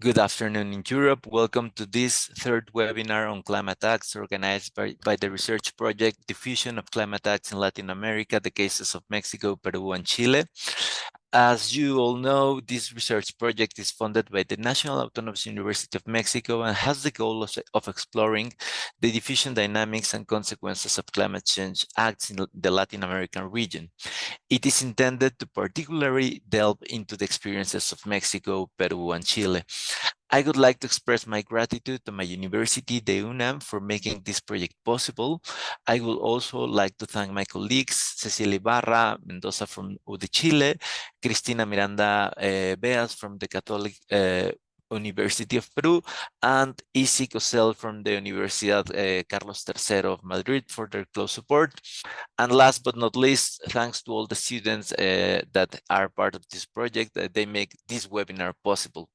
Good afternoon in Europe. Welcome to this third webinar on climate acts organized by the research project Diffusion of Climate Acts in Latin America, the cases of Mexico, Peru, and Chile. As you all know, this research project is funded by the National Autonomous University of Mexico and has the goal of exploring the diffusion dynamics and consequences of climate change acts in the Latin American region. It is intended to particularly delve into the experiences of Mexico, Peru, and Chile. I would like to express my gratitude to my university, the UNAM, for making this project possible. I would also like to thank my colleagues, Cecilia Ibarra Mendoza from UD Chile, Cristina Miranda Beas from the Catholic University of Peru, and Isi Cosel from the Universidad Carlos III of Madrid for their close support. And last but not least, thanks to all the students that are part of this project, they make this webinar possible.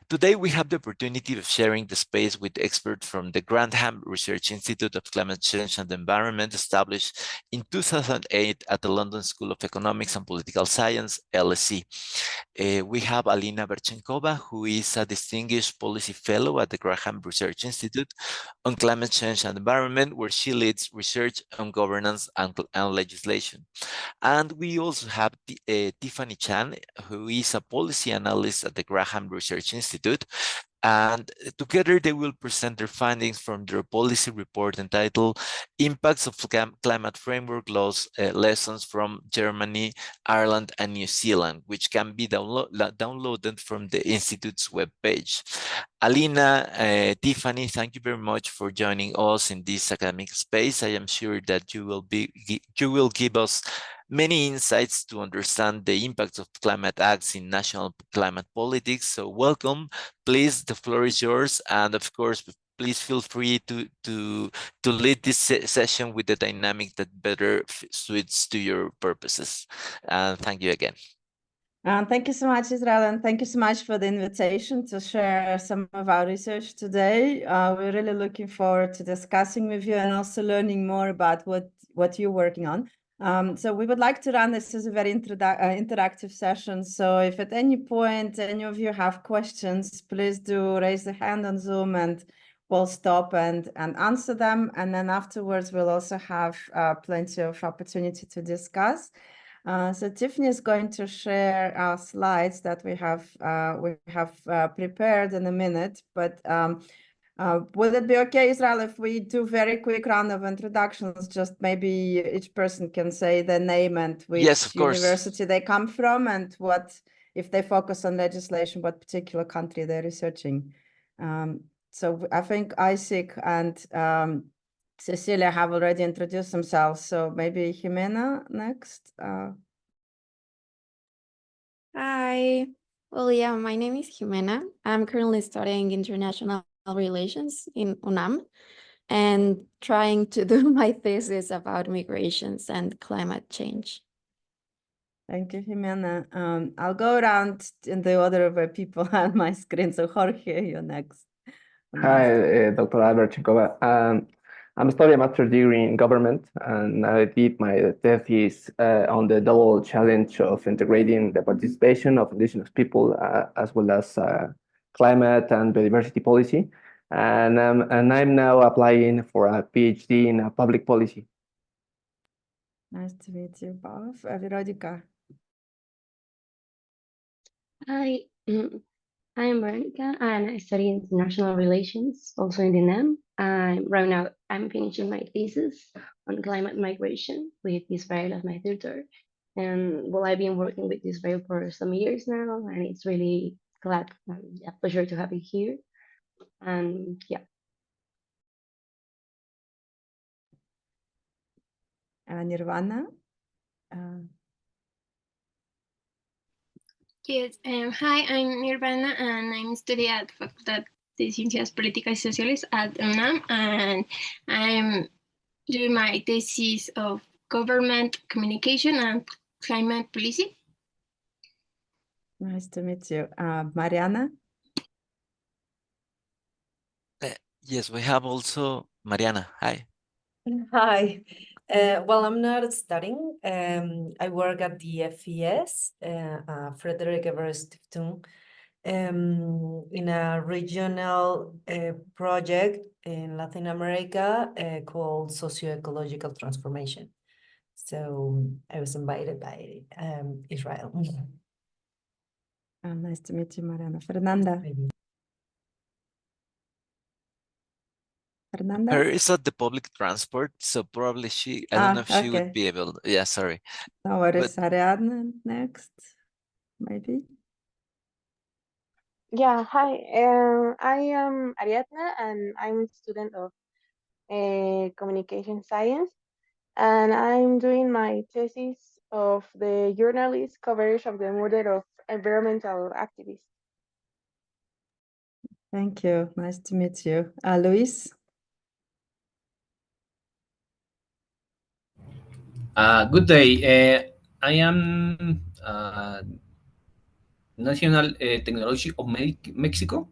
Today, we have the opportunity of sharing the space with experts from the Grantham Research Institute of Climate Change and Environment, established in 2008 at the London School of Economics and Political Science, LSE. We have Alina Averchenkova, who is a distinguished policy fellow at the Grantham Research Institute on Climate Change and Environment, where she leads research on governance and legislation. And we also have Tiffany Chan, who is a policy analyst at the Graham Research Institute. And together they will present their findings from their policy report entitled Impacts of Climate Framework Laws, Lessons from Germany, Ireland, and New Zealand, which can be downloaded from the Institute's webpage. Alina, Tiffany, thank you very much for joining us in this academic space. I am sure that you will give us many insights to understand the impacts of climate acts in national climate politics. So welcome, please, the floor is yours. And of course, please feel free to lead this session with the dynamic that better suits to your purposes. Thank you again. Thank you so much, Israel, and thank you so much for the invitation to share some of our research today. We're really looking forward to discussing with you and also learning more about what you're working on. So we would like to run this as a very interactive session. So if at any point any of you have questions, please do raise the hand on Zoom and we'll stop and answer them. And then afterwards, we'll also have plenty of opportunity to discuss. So Tiffany is going to share our slides that we have prepared in a minute, but would it be okay, Israel, if we do very quick round of introductions, just maybe each person can say their name and which university they come from and what, if they focus on legislation, what particular country they're researching. So I think Isaac and Cecilia have already introduced themselves, so maybe Jimena next. Hi. Well, yeah, my name is Jimena. I'm currently studying international relations in UNAM and trying to do my thesis about migrations and climate change. Thank you, Jimena. I'll go around in the order of where people on my screen. So Jorge, you're next. Hi, Dr. Averchenkova. I'm studying a master's degree in government, and I did my thesis on the double challenge of integrating the participation of indigenous people as well as climate and biodiversity policy. And I'm now applying for a PhD in public policy. Nice to meet you both. Veronica. Hi, I'm Veronica, and I study international relations, also in the UNAM. Right now, I'm finishing my thesis on climate migration with Israel as my tutor. And well, I've been working with Israel for some years now, and it's really a pleasure to have you here. And yeah. Nirvana. Yes, hi, I'm Nirvana, and I'm studying at Facultad de Ciencias Políticas y Sociales at UNAM, and I'm doing my thesis of government communication and climate policy. Nice to meet you. Mariana? Yes, we have also Mariana. Hi. Hi. Well, I'm not studying. I work at the FES, Frederick Everett Stiftung, in a regional project in Latin America called socio-ecological transformation. So I was invited by Israel. Nice to meet you, Mariana. Fernanda. Fernanda? Her is at the public transport, so probably I don't know if she would okay. be able. Yeah, sorry. No worries. Ariadne next, maybe. Yeah, hi. I am Ariadna, and I'm a student of communication science, and I'm doing my thesis of the journalist coverage of the murder of environmental activists. Thank you. Nice to meet you. Luis? Good day. I am National Technology of Mexico.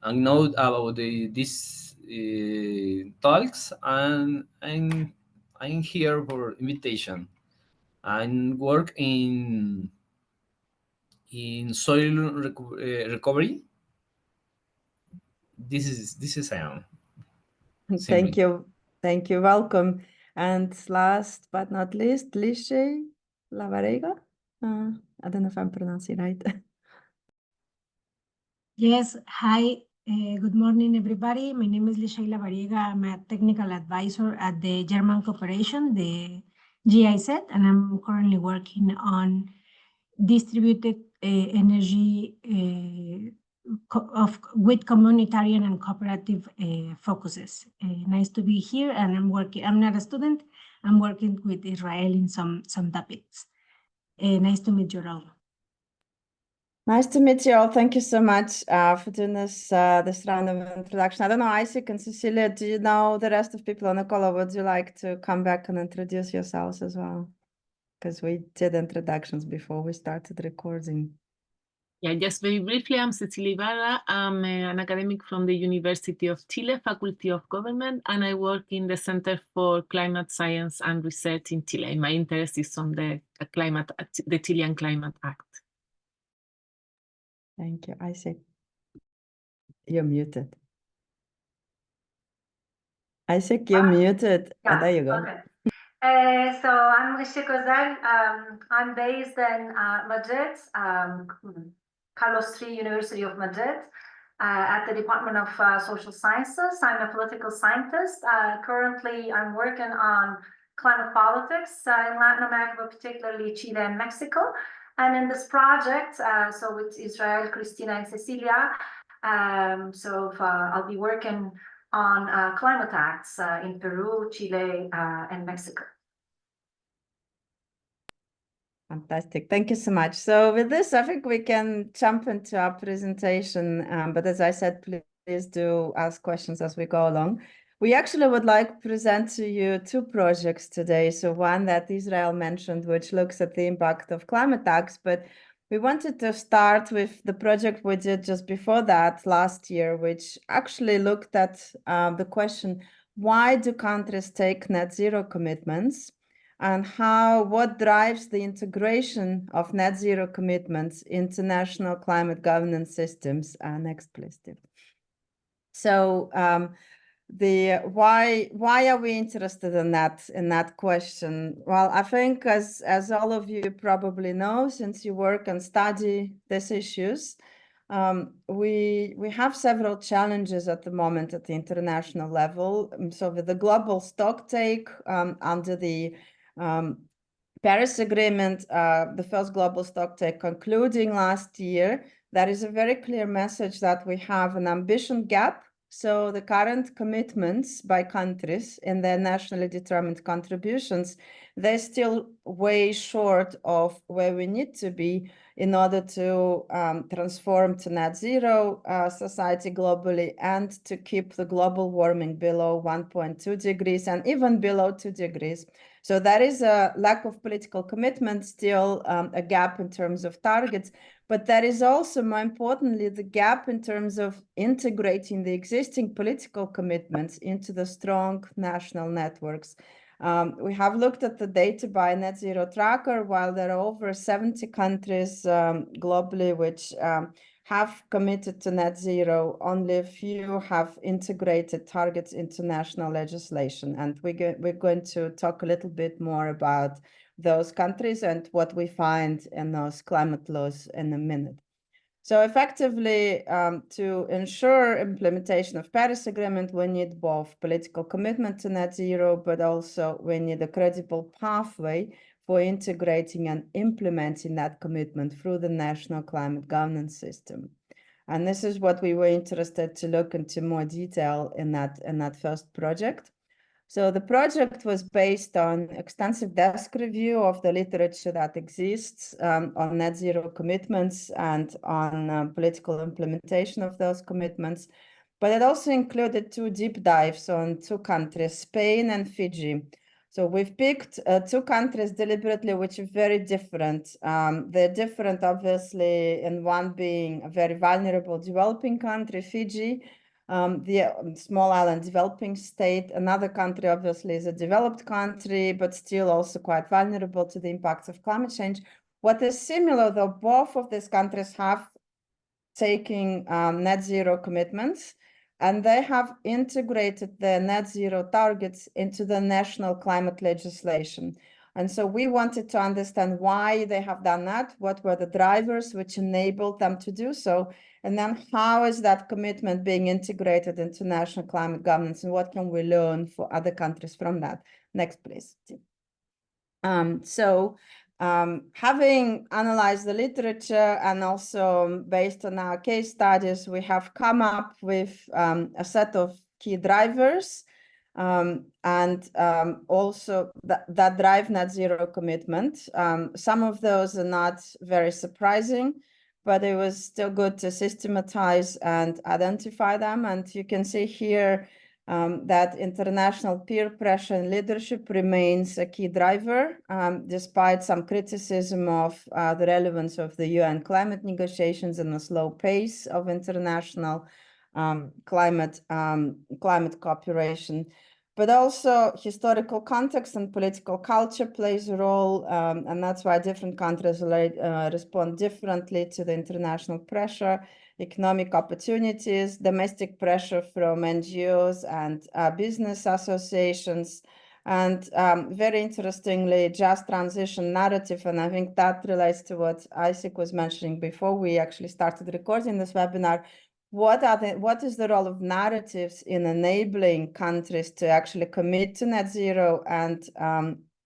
I know about these talks, and I'm here for invitation. I work in soil recovery. This is Thank you. Thank you. Welcome. And last but not least, Lixe Lavarega. I don't know if I'm pronouncing right. Yes, hi. Good morning, everybody. My name is Lixe Lavarega. I'm a technical advisor at the German corporation, the GIZ, and I'm currently working on distributed energy with communitarian and cooperative focuses. Nice to be here, and I'm not a student. I'm working with Israel in some topics. Nice to meet you all. Nice to meet you all. Thank you so much for doing this round of introduction. I don't know, Isaac and Cecilia, do you know the rest of people on the call, or would you like to come back and introduce yourselves as well? Because we did introductions before we started recording. Yeah, just very briefly, I'm Cecilia Ibarra. I'm an academic from the University of Chile, Faculty of Government, and I work in the Center for Climate Science and Research in Chile. My interest is on the Chilean Climate Act. Thank you, Isaac. You're muted. Isaac, you're muted. Yeah, There you go. Okay. So I'm Rishi Kozel. I'm based in Madrid, Carlos III University of Madrid, at the Department of Social Sciences. I'm a political scientist. Currently, I'm working on climate politics in Latin America, but particularly Chile and Mexico. And in this project, so with Israel, Cristina, and Cecilia, I'll be working on climate acts in Peru, Chile, and Mexico. Fantastic. Thank you so much. So with this, I think we can jump into our presentation. But as I said, please do ask questions as we go along. We actually would like to present to you two projects today. So one that Israel mentioned, which looks at the impact of climate acts, but we wanted to start with the project we did just before that last year, which actually looked at the question, why do countries take net zero commitments? And what drives the integration of net zero commitments into national climate governance systems? Next, please, Steve. So why are we interested in that question? Well, I think as all of you probably know, since you work and study these issues, we have several challenges at the moment at the international level. So with the global stocktake under the Paris Agreement, the first global stocktake concluding last year, there is a very clear message that we have an ambition gap. So the current commitments by countries in their nationally determined contributions, they're still way short of where we need to be in order to transform to net zero society globally and to keep the global warming below 1.2 degrees and even below 2 degrees. So there is a lack of political commitment, still a gap in terms of targets, but there is also, more importantly, the gap in terms of integrating the existing political commitments into the strong national networks. We have looked at the data by Net Zero Tracker, while there are over 70 countries globally which have committed to net zero. Only a few have integrated targets into national legislation. And we're going to talk a little bit more about those countries and what we find in those climate laws in a minute. So effectively, to ensure implementation of Paris Agreement, we need both political commitment to net zero, but also we need a credible pathway for integrating and implementing that commitment through the national climate governance system. And this is what we were interested to look into more detail in that first project. So the project was based on extensive desk review of the literature that exists on net zero commitments and on political implementation of those commitments. But it also included 2 deep dives on 2 countries, Spain and Fiji. So we've picked 2 countries deliberately, which are very different. They're different, obviously, in one being a very vulnerable developing country, Fiji, the small island developing state. Another country, obviously, is a developed country, but still also quite vulnerable to the impacts of climate change. What is similar, though, both of these countries have taken net zero commitments, and they have integrated the net zero targets into the national climate legislation. And so we wanted to understand why they have done that, what were the drivers which enabled them to do so, and then how is that commitment being integrated into national climate governance, and what can we learn for other countries from that? Next, please. Having analyzed the literature and also based on our case studies, we have come up with a set of key drivers also that drive net zero commitment. Some of those are not very surprising, but it was still good to systematize and identify them. And you can see here that international peer pressure and leadership remains a key driver, despite some criticism of the relevance of the UN climate negotiations and the slow pace of international climate cooperation. But also historical context and political culture plays a role, and that's why different countries respond differently to the international pressure, economic opportunities, domestic pressure from NGOs and business associations, and very interestingly, just transition narrative. And I think that relates to what Isaac was mentioning before we actually started recording this webinar. What is the role of narratives in enabling countries to actually commit to net zero and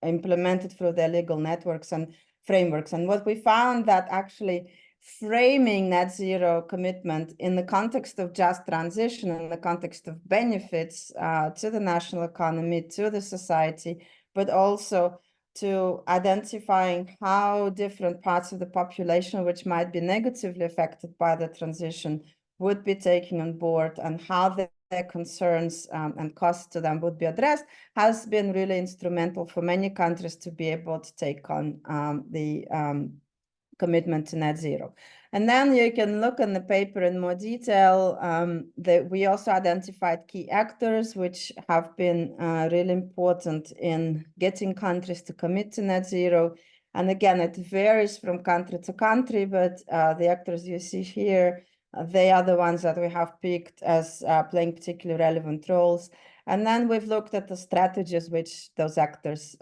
implement it through their legal networks and frameworks? And what we found that actually framing net zero commitment in the context of just transition, in the context of benefits to the national economy, to the society, but also to identifying how different parts of the population which might be negatively affected by the transition would be taken on board, and how their concerns and costs to them would be addressed, has been really instrumental for many countries to be able to take on the commitment to net zero. And then you can look in the paper in more detail that we also identified key actors which have been really important in getting countries to commit to net zero. And again, it varies from country to country, but the actors you see here, they are the ones that we have picked as playing particularly relevant roles. And then we've looked at the strategies which those actors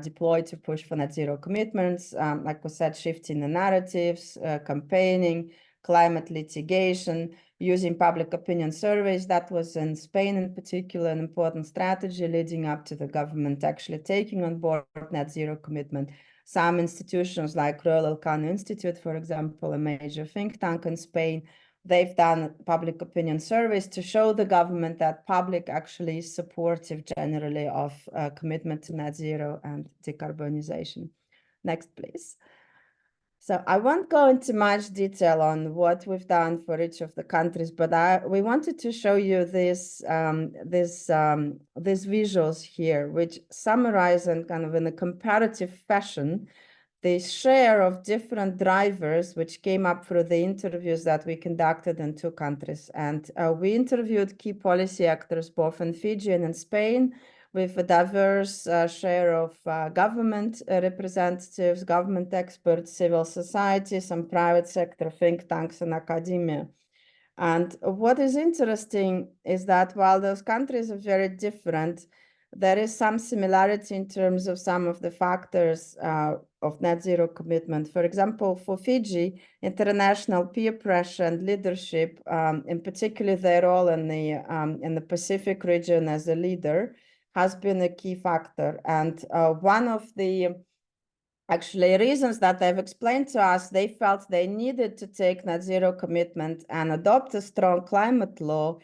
deploy to push for net zero commitments. Like we said, shifting the narratives, campaigning, climate litigation, using public opinion surveys. That was in Spain in particular an important strategy leading up to the government actually taking on board net zero commitment. Some institutions like Royal Elcano Institute, for example, a major think tank in Spain, they've done public opinion surveys to show the government that public actually is supportive generally of commitment to net zero and decarbonization. Next, please. So I won't go into much detail on what we've done for each of the countries, but we wanted to show you these visuals here, which summarize and kind of in a comparative fashion the share of different drivers which came up through the interviews that we conducted in 2 countries. And we interviewed key policy actors both in Fiji and in Spain. with a diverse share of government representatives, government experts, civil society, some private sector think tanks, and academia. And what is interesting is that while those countries are very different, there is some similarity in terms of some of the factors of net zero commitment. For example, for Fiji, international peer pressure and leadership, in particular their role in the Pacific region as a leader, has been a key factor. And one of the actually reasons that they've explained to us, they felt they needed to take net zero commitment and adopt a strong climate law,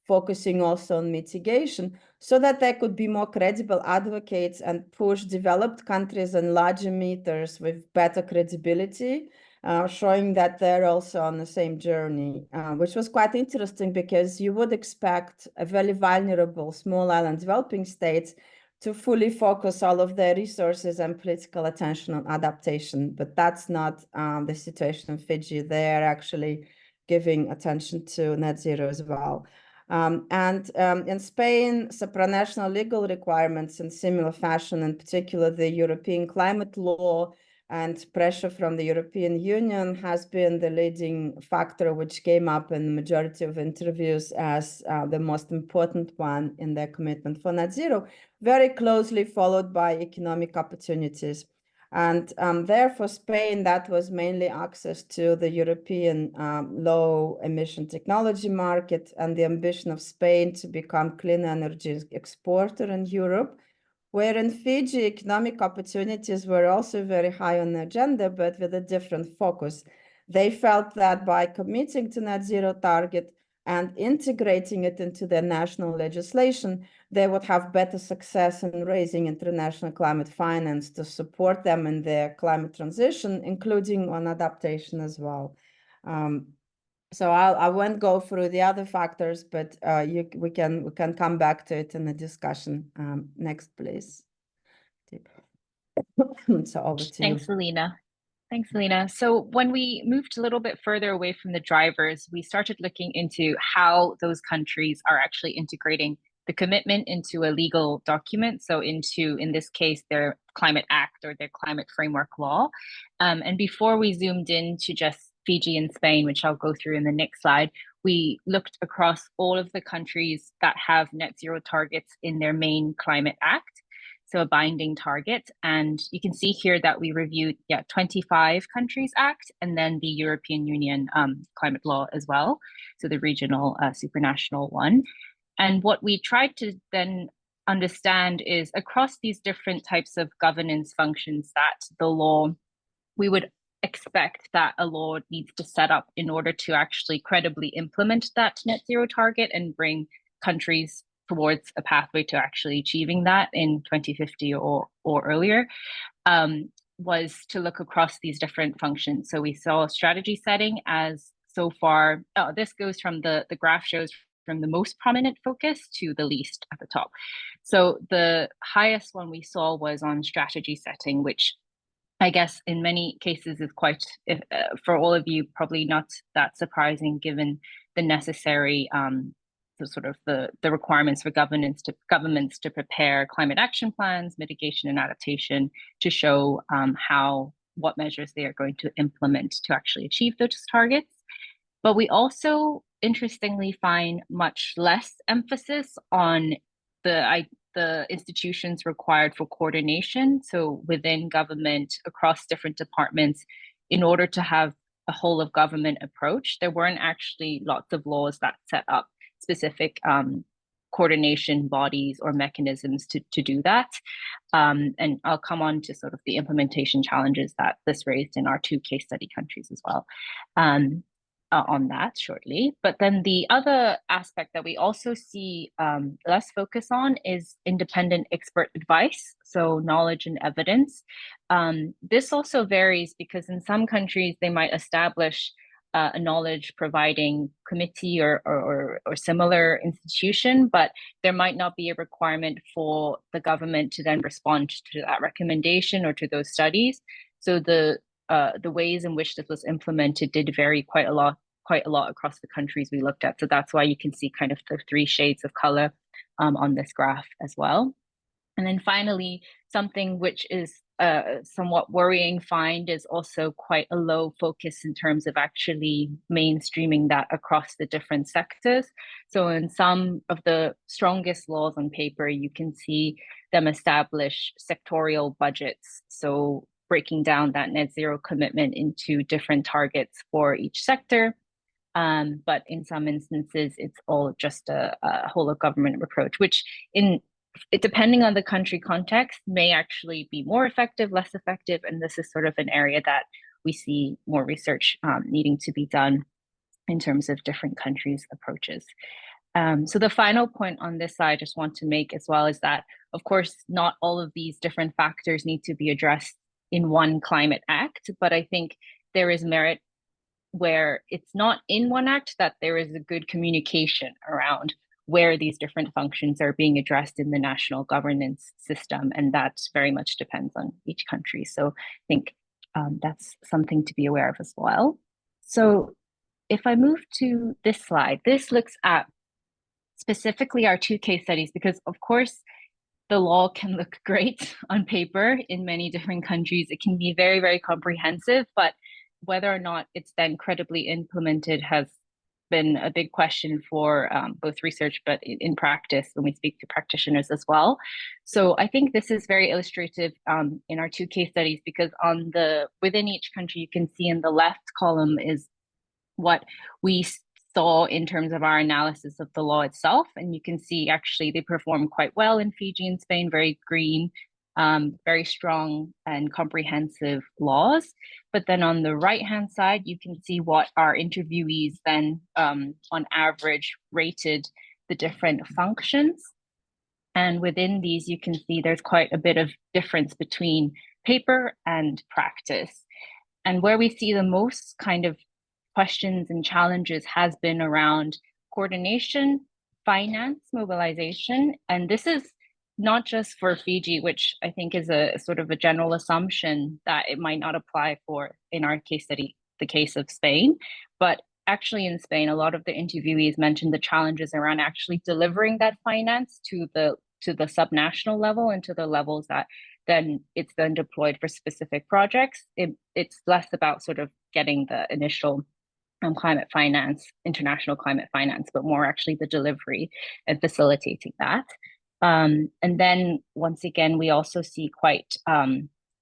focusing also on mitigation, so that they could be more credible advocates and push developed countries and large emitters with better credibility, showing that they're also on the same journey, which was quite interesting because you would expect a very vulnerable small island developing states to fully focus all of their resources and political attention on adaptation. But that's not the situation in Fiji. They're actually giving attention to net zero as well. In Spain, supranational legal requirements in similar fashion, in particular the European climate law and pressure from the European Union, has been the leading factor, which came up in the majority of interviews as the most important one in their commitment for net zero, very closely followed by economic opportunities. And there for Spain, that was mainly access to the European low emission technology market and the ambition of Spain to become clean energy exporter in Europe. Where in Fiji, economic opportunities were also very high on the agenda, but with a different focus. They felt that by committing to net zero target and integrating it into their national legislation, they would have better success in raising international climate finance to support them in their climate transition, including on adaptation as well. So I won't go through the other factors, but we can come back to it in the discussion. Next, please. So over to you. Thanks, Alina. Thanks, Alina. So when we moved a little bit further away from the drivers, we started looking into how those countries are actually integrating the commitment into a legal document. So into, in this case, their Climate Act or their Climate Framework Law. And before we zoomed into just Fiji and Spain, which I'll go through in the next slide, we looked across all of the countries that have net zero targets in their main Climate Act, so a binding target. And you can see here that we reviewed 25 countries act, and then the European Union climate law as well, so the regional supranational one. And what we tried to then understand is across these different types of governance functions that the law, we would expect that a law needs to set up in order to actually credibly implement that net zero target and bring countries towards a pathway to actually achieving that in 2050 or earlier, was to look across these different functions. So we saw strategy setting as so far, this goes from the graph shows from the most prominent focus to the least at the top. So the highest one we saw was on strategy setting, which I guess in many cases is quite, for all of you, probably not that surprising given the necessary the sort of the requirements for governments to prepare climate action plans, mitigation and adaptation to show what measures they are going to implement to actually achieve those targets. But we also interestingly find much less emphasis on the institutions required for coordination. So within government, across different departments, in order to have a whole of government approach, there weren't actually lots of laws that set up specific coordination bodies or mechanisms to do that. And I'll come on to sort of the implementation challenges that this raised in our 2 case study countries as well on that shortly. But then the other aspect that we also see less focus on is independent expert advice, so knowledge and evidence. This also varies because in some countries they might establish a knowledge providing committee or similar institution, but there might not be a requirement for the government to then respond to that recommendation or to those studies. So the ways in which this was implemented did vary quite a lot across the countries we looked at. So that's why you can see kind of the 3 shades of color on this graph as well. And then finally, something which is a somewhat worrying find is also quite a low focus in terms of actually mainstreaming that across the different sectors. So in some of the strongest laws on paper, you can see them establish sectorial budgets. So breaking down that net zero commitment into different targets for each sector. But in some instances, it's all just a whole of government approach, which depending on the country context may actually be more effective, less effective. And this is sort of an area that we see more research needing to be done in terms of different countries' approaches. So the final point on this side I just want to make as well is that, of course, not all of these different factors need to be addressed in one climate act, but I think there is merit where it's not in one act, that there is a good communication around where these different functions are being addressed in the national governance system. And that very much depends on each country. So I think that's something to be aware of as well. So if I move to this slide, this looks at specifically our 2 case studies, because of course, the law can look great on paper in many different countries. It can be very, very comprehensive, but whether or not it's then credibly implemented has been a big question for both research, but in practice when we speak to practitioners as well. So I think this is very illustrative in our 2 case studies, because within each country, you can see in the left column is what we saw in terms of our analysis of the law itself. And you can see actually they perform quite well in Fiji and Spain, very green, very strong and comprehensive laws. But then on the right-hand side, you can see what our interviewees then on average rated the different functions. And within these, you can see there's quite a bit of difference between paper and practice. And where we see the most kind of questions and challenges has been around coordination, finance, mobilization. And this is not just for Fiji, which I think is a sort of a general assumption that it might not apply for, in our case study, the case of Spain. But actually in Spain, a lot of the interviewees mentioned the challenges around actually delivering that finance to the subnational level and to the levels that then it's then deployed for specific projects. It's less about sort of getting the initial climate finance, international climate finance, but more actually the delivery and facilitating that. And then once again, we also see quite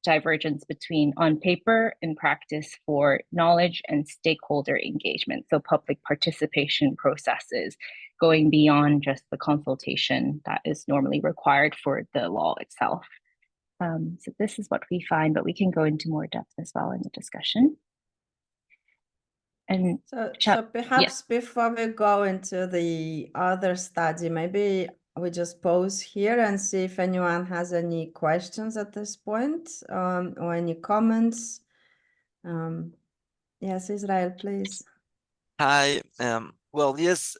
divergence between on paper and practice for knowledge and stakeholder engagement. So public participation processes going beyond just the consultation that is normally required for the law itself. So this is what we find, but we can go into more depth as well in the discussion. And so perhaps before we go into the other study, maybe we just pause here and see if anyone has any questions at this point, or any comments. Yes, Israel, please. Hi. Well, yes.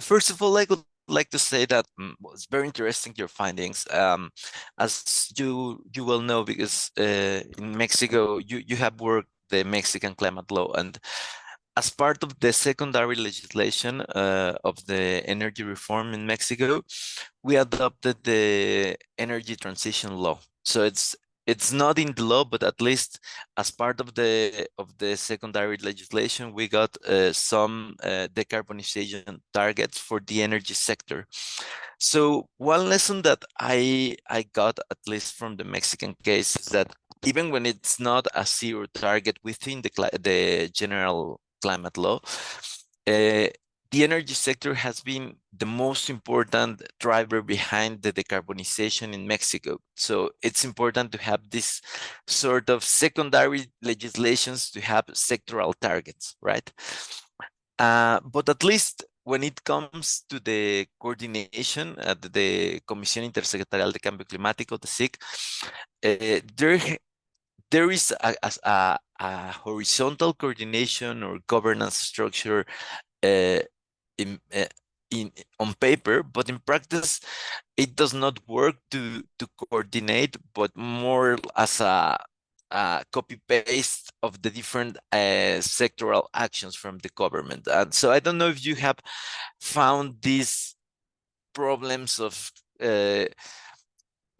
First of all, I would like to say that it's very interesting, your findings. As you will know, because in Mexico, you have worked the Mexican climate law, and as part of the secondary legislation of the energy reform in Mexico, we adopted the energy transition law. So it's not in the law, but at least as part of the secondary legislation, we got some decarbonization targets for the energy sector. So one lesson that I got, at least from the Mexican case, is that even when it's not a zero target within the general climate law, the energy sector has been the most important driver behind the decarbonization in Mexico. So it's important to have this sort of secondary legislations to have sectoral targets, right? But at least when it comes to the coordination at the Comisión Intersecretarial de Cambio Climático, the SIC, there is a horizontal coordination or governance structure on paper, but in practice, it does not work to coordinate, but more as a copy-paste of the different sectoral actions from the government. And so I don't know if you have found these problems of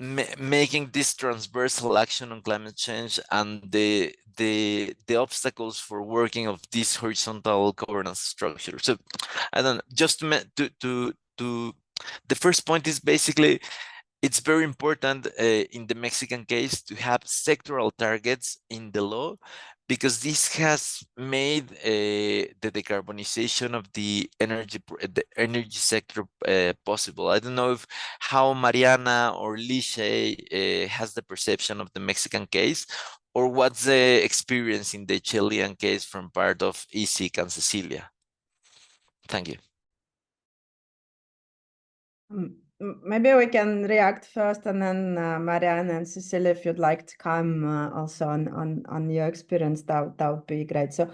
making this transversal action on climate change and the obstacles for working of this horizontal governance structure. So I don't know, just to the first point is basically it's very important in the Mexican case to have sectoral targets in the law, because this has made the decarbonization of the energy sector possible. I don't know if how Mariana or Lixe has the perception of the Mexican case, or what's the experience in the Chilean case from part of ISIC and Cecilia. Thank you. Maybe we can react first, and then Marianne and Cecilia, if you'd like to come also on your experience, that would be great. So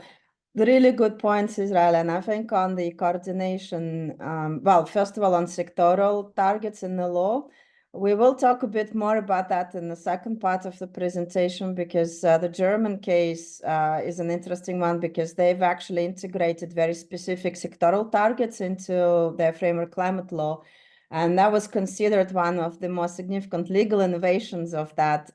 the really good points, Israel, and I think on the coordination, well, first of all, on sectoral targets in the law, we will talk a bit more about that in the second part of the presentation, because the German case is an interesting one, because they've actually integrated very specific sectoral targets into their framework climate law. And that was considered one of the most significant legal innovations of that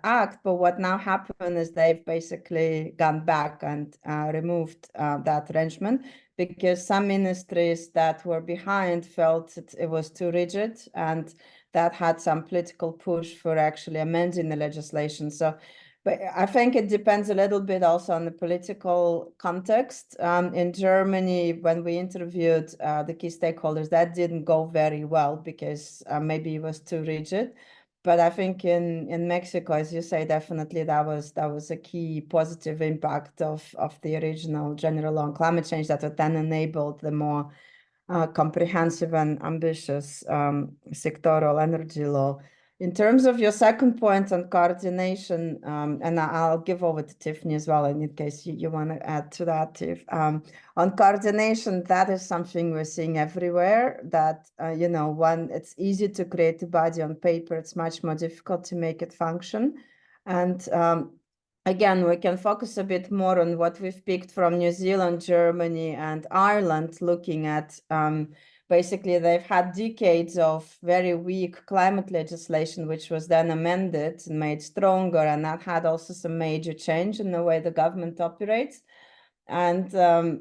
act. But what now happened is they've basically gone back and removed that arrangement, because some ministries that were behind felt it was too rigid, and that had some political push for actually amending the legislation. So, but I think it depends a little bit also on the political context. In Germany, when we interviewed the key stakeholders, that didn't go very well, because maybe it was too rigid. But I think in Mexico, as you say, definitely that was a key positive impact of the original general law on climate change that then enabled the more comprehensive and ambitious sectoral energy law. In terms of your second point on coordination, and I'll give over to Tiffany as well, in case you want to add to that, Tiff. On coordination, that is something we're seeing everywhere, that, you know, one, it's easy to create a body on paper, it's much more difficult to make it function. And again, we can focus a bit more on what we've picked from New Zealand, Germany, and Ireland, looking at basically they've had decades of very weak climate legislation, which was then amended and made stronger, and that had also some major change in the way the government operates. And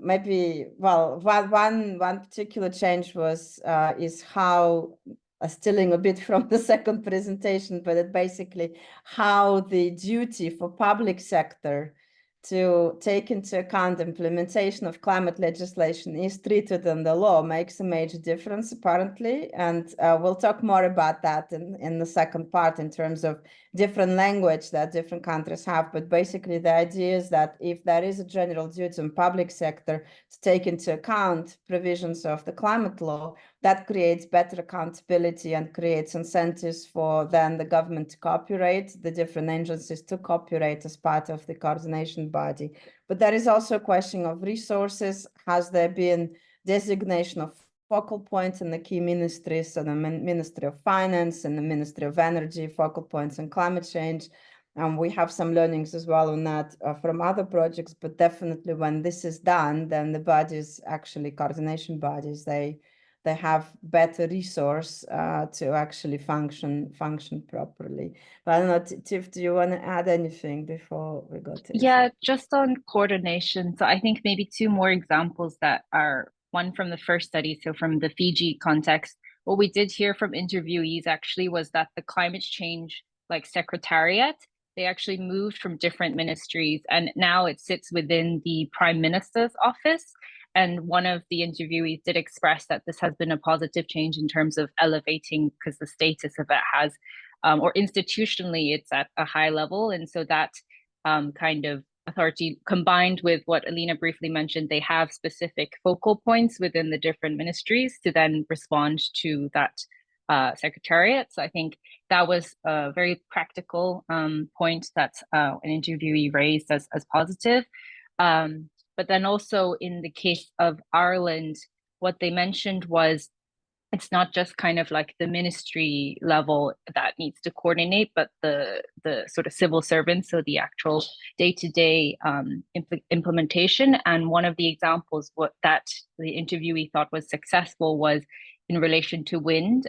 maybe, well, one particular change was is how, stealing a bit from the second presentation, but it basically how the duty for public sector to take into account implementation of climate legislation is treated in the law makes a major difference, apparently. And we'll talk more about that in the second part, in terms of different language that different countries have. But basically the idea is that if there is a general duty in public sector to take into account provisions of the climate law, that creates better accountability and creates incentives for then the government to cooperate, the different agencies to cooperate as part of the coordination body. But there is also a question of resources. Has there been designation of focal points in the key ministries, so the Ministry of Finance and the Ministry of Energy, focal points on climate change? We have some learnings as well on that from other projects, but definitely when this is done, then the bodies, actually coordination bodies, they have better resource to actually function properly. But I don't know, Tiff, do you want to add anything before we go to Yeah, just on coordination. So I think maybe two more examples that are one from the first study, so from the Fiji context. What we did hear from interviewees actually was that the climate change secretariat, they actually moved from different ministries, and now it sits within the Prime Minister's office. And one of the interviewees did express that this has been a positive change in terms of elevating, because the status of it has, or institutionally, it's at a high level. And so that kind of authority, combined with what Alina briefly mentioned, they have specific focal points within the different ministries to then respond to that secretariat. So I think that was a very practical point that an interviewee raised as positive. But then also in the case of Ireland, what they mentioned was it's not just kind of like the ministry level that needs to coordinate, but the sort of civil servants, so the actual day-to-day implementation. And one of the examples that the interviewee thought was successful was in relation to wind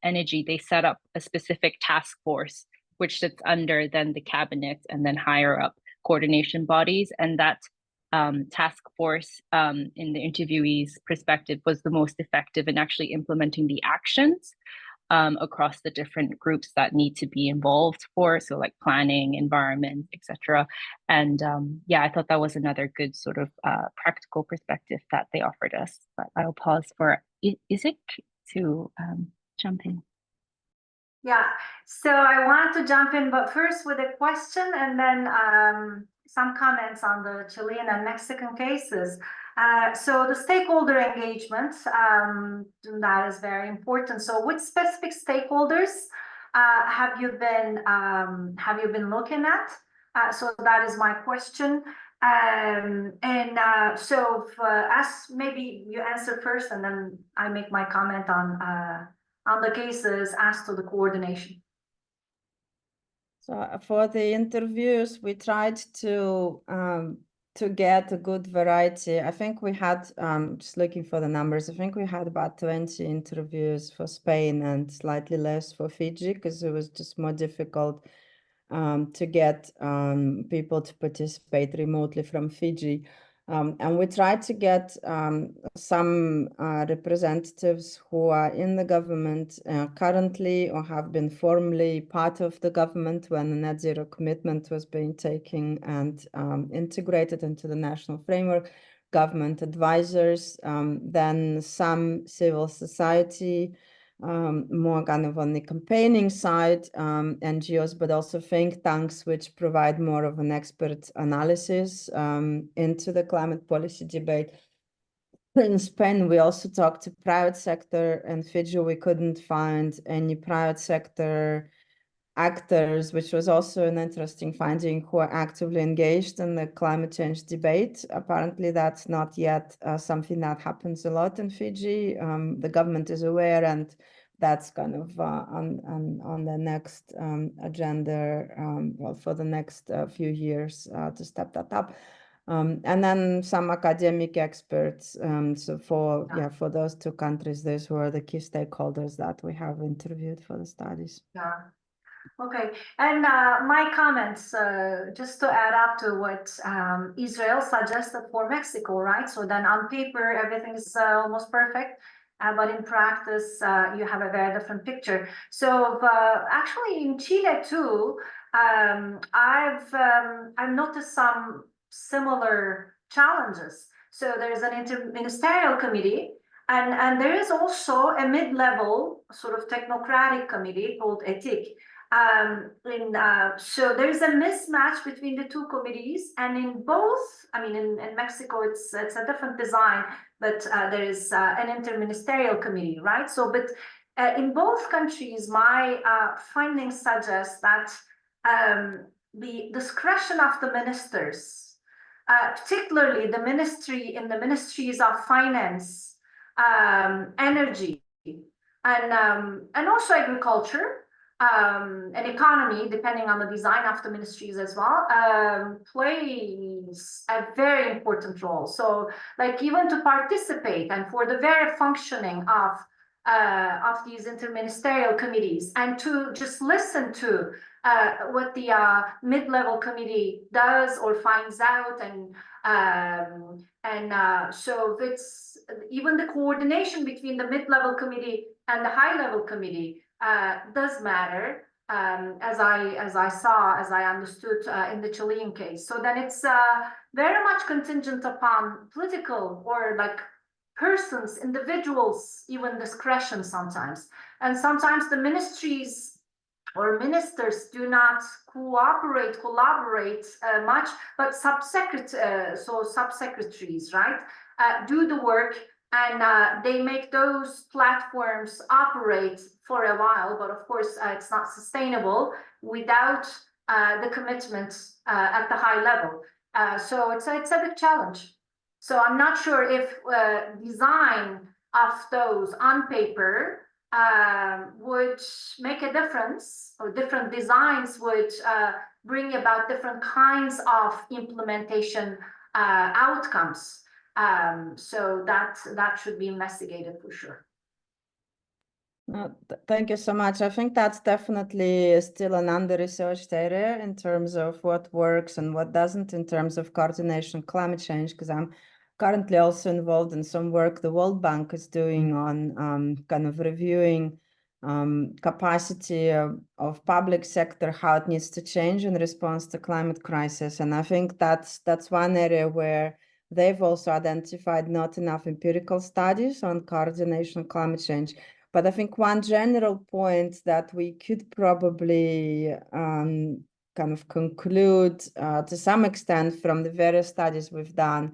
energy, they set up a specific task force, which sits under then the cabinet and then higher up coordination bodies. And that task force, in the interviewee's perspective, was the most effective in actually implementing the actions across the different groups that need to be involved for, so like planning, environment, etc. And yeah, I thought that was another good sort of practical perspective that they offered us. But I'll pause for Isaac to jump in. Yeah, so I wanted to jump in, but first with a question and then some comments on the Chilean and Mexican cases. So the stakeholder engagement, that is very important. So which specific stakeholders have you been looking at? So that is my question. So as maybe you answer first, and then I make my comment on the cases as to the coordination. So for the interviews, we tried to get a good variety. I think we had, just looking for the numbers, I think we had about 20 interviews for Spain and slightly less for Fiji, because it was just more difficult to get people to participate remotely from Fiji. And we tried to get some representatives who are in the government currently or have been formally part of the government when the net zero commitment was being taken and integrated into the national framework, government advisors, then some civil society, more kind of on the campaigning side, NGOs, but also think tanks, which provide more of an expert analysis into the climate policy debate. In Spain, we also talked to private sector. In Fiji, we couldn't find any private sector actors, which was also an interesting finding, who are actively engaged in the climate change debate. Apparently, that's not yet something that happens a lot in Fiji. The government is aware, and that's kind of on the next agenda, well, for the next few years to step that up. And then some academic experts. So for those two countries, those were the key stakeholders that we have interviewed for the studies. Yeah. Okay, and my comments, just to add up to what Israel suggested for Mexico, right? So then on paper, everything is almost perfect, but in practice, you have a very different picture. So actually in Chile too, I've noticed some similar challenges. So there's an interministerial committee, and there is also a mid-level sort of technocratic committee called ETIC. So there's a mismatch between the two committees, and in both, I mean, in Mexico, it's a different design, but there is an interministerial committee, right? So, but in both countries, my findings suggest that the discretion of the ministers, particularly the ministries of finance, energy, and also agriculture, and economy, depending on the design of the ministries as well, plays a very important role. So, like, even to participate and for the very functioning of these interministerial committees, and to just listen to what the mid-level committee does or finds out, so it's even the coordination between the mid-level committee and the high-level committee does matter, as I understood in the Chilean case. So then it's very much contingent upon political or like persons, individuals, even discretion sometimes. And sometimes the ministries or ministers do not collaborate much, but subsecretaries, right, do the work. And they make those platforms operate for a while, but of course it's not sustainable without the commitment at the high level. So it's a big challenge. So I'm not sure if design of those on paper would make a difference, or different designs would bring about different kinds of implementation outcomes. So that should be investigated for sure. Thank you so much. I think that's definitely still an under-researched area in terms of what works and what doesn't in terms of coordination of climate change, because I'm currently also involved in some work the World Bank is doing on kind of reviewing capacity of public sector, how it needs to change in response to climate crisis. And I think that's one area where they've also identified not enough empirical studies on coordination of climate change. But I think one general point that we could probably kind of conclude to some extent from the various studies we've done,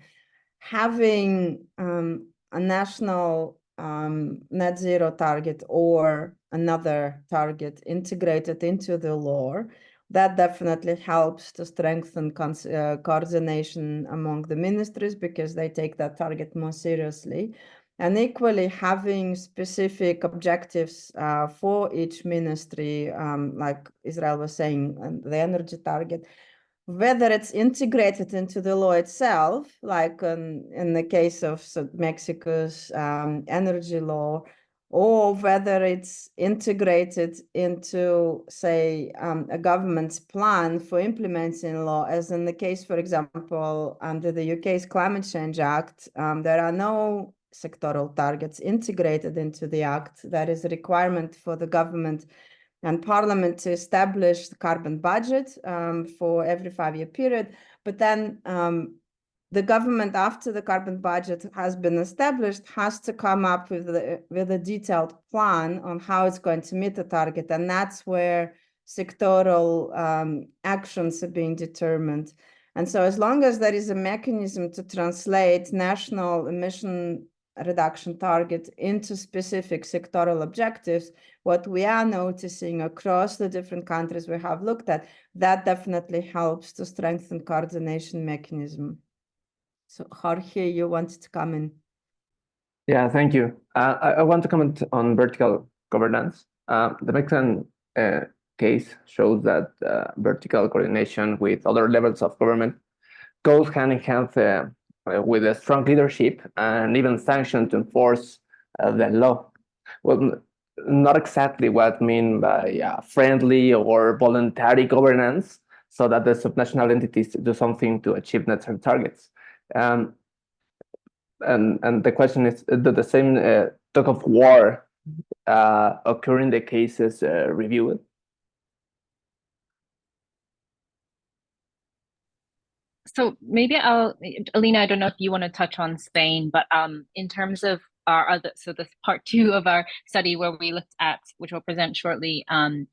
having a national net zero target or another target integrated into the law, that definitely helps to strengthen coordination among the ministries because they take that target more seriously. And equally, having specific objectives for each ministry, like Israel was saying, the energy target, whether it's integrated into the law itself, like in the case of Mexico's energy law, or whether it's integrated into, say, a government's plan for implementing law, as in the case, for example, under the UK's Climate Change Act, there are no sectoral targets integrated into the act. That is a requirement for the government and parliament to establish the carbon budget for every 5-year period. But then the government, after the carbon budget has been established, has to come up with a detailed plan on how it's going to meet the target. And that's where sectoral actions are being determined. And so as long as there is a mechanism to translate national emission reduction target into specific sectoral objectives, what we are noticing across the different countries we have looked at, that definitely helps to strengthen coordination mechanism. So Jorge, you wanted to come in. Yeah, thank you. I want to comment on vertical governance. The Mexican case shows that vertical coordination with other levels of government goes hand in hand with a strong leadership and even sanction to enforce the law. Well, not exactly what I mean by friendly or voluntary governance, so that the subnational entities do something to achieve net zero targets. And the question is, do the same tug of war occur in the cases reviewed? So maybe Alina, I don't know if you want to touch on Spain, but in terms of our other, so this part 2 of our study where we looked at, which we'll present shortly,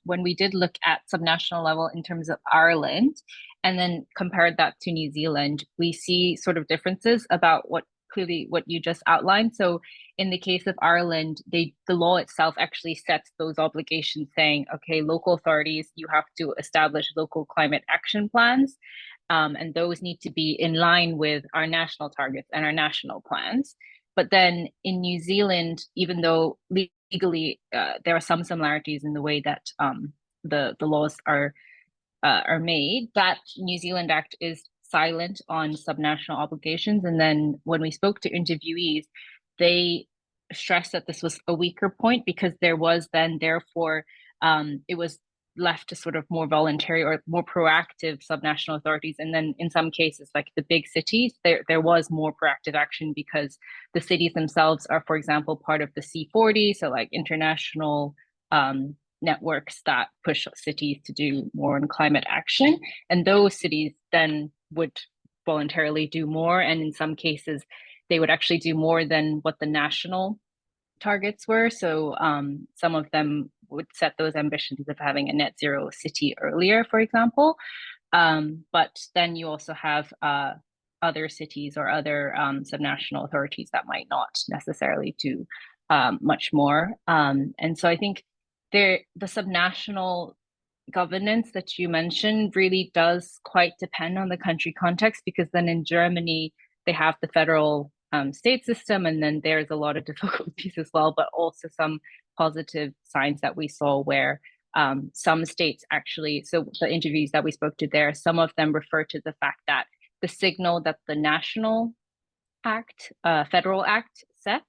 when we did look at subnational level in terms of Ireland, and then compared that to New Zealand, we see sort of differences about what you just outlined. So in the case of Ireland, the law itself actually sets those obligations saying, okay, local authorities, you have to establish local climate action plans. And those need to be in line with our national targets and our national plans. But then in New Zealand, even though legally there are some similarities in the way that the laws are made, that New Zealand Act is silent on subnational obligations. And then when we spoke to interviewees, they stressed that this was a weaker point because there was then therefore it was left to sort of more voluntary or more proactive subnational authorities. And then in some cases, like the big cities, there was more proactive action because the cities themselves are, for example, part of the C40, so like international networks that push cities to do more on climate action. And those cities then would voluntarily do more. And in some cases, they would actually do more than what the national targets were. So some of them would set those ambitions of having a net zero city earlier, for example. But then you also have other cities or other subnational authorities that might not necessarily do much more. And so I think the subnational governance that you mentioned really does quite depend on the country context, because then in Germany, they have the federal state system, and then there's a lot of difficulties as well, but also some positive signs that we saw where some states actually, so the interviews that we spoke to there, some of them refer to the fact that the signal that the national act, federal act set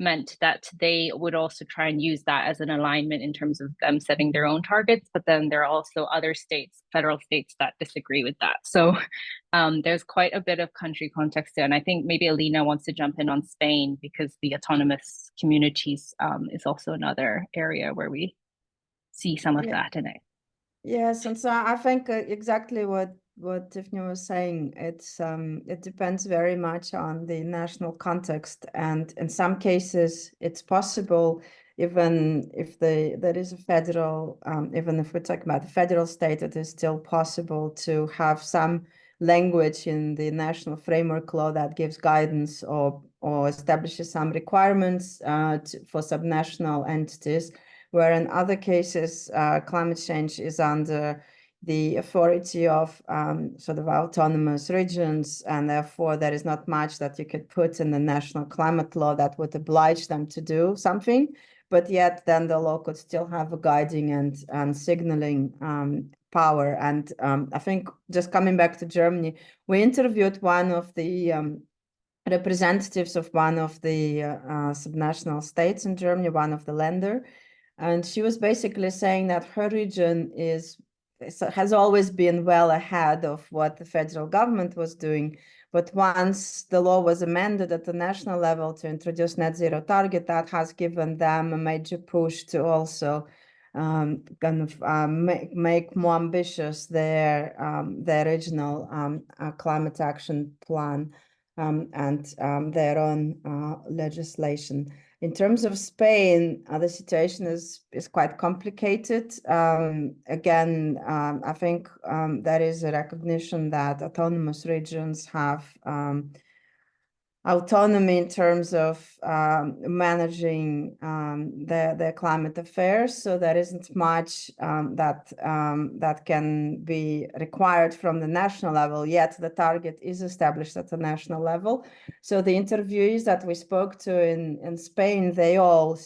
meant that they would also try and use that as an alignment in terms of them setting their own targets, but then there are also other states, federal states, that disagree with that. So there's quite a bit of country context there. And I think maybe Alina wants to jump in on Spain, because the autonomous communities is also another area where we see some of that in it. Yes, and so I think exactly what Tiffany was saying. It depends very much on the national context, and in some cases it's possible, even if there is a federal, even if we're talking about the federal state, it is still possible to have some language in the national framework law that gives guidance or establishes some requirements for subnational entities, where in other cases climate change is under the authority of sort of autonomous regions, and therefore there is not much that you could put in the national climate law that would oblige them to do something, but yet then the law could still have a guiding and signaling power. And I think, just coming back to Germany, we interviewed one of the representatives of one of the subnational states in Germany, one of the Länder, and she was basically saying that her region has always been well ahead of what the federal government was doing. But once the law was amended at the national level to introduce net zero target, that has given them a major push to also make more ambitious their regional climate action plan and their own legislation. In terms of Spain, the situation is quite complicated. Again, I think there is a recognition that autonomous regions have autonomy in terms of managing their climate affairs. So there isn't much that can be required from the national level, yet the target is established at the national level. So the interviewees that we spoke to in Spain, they all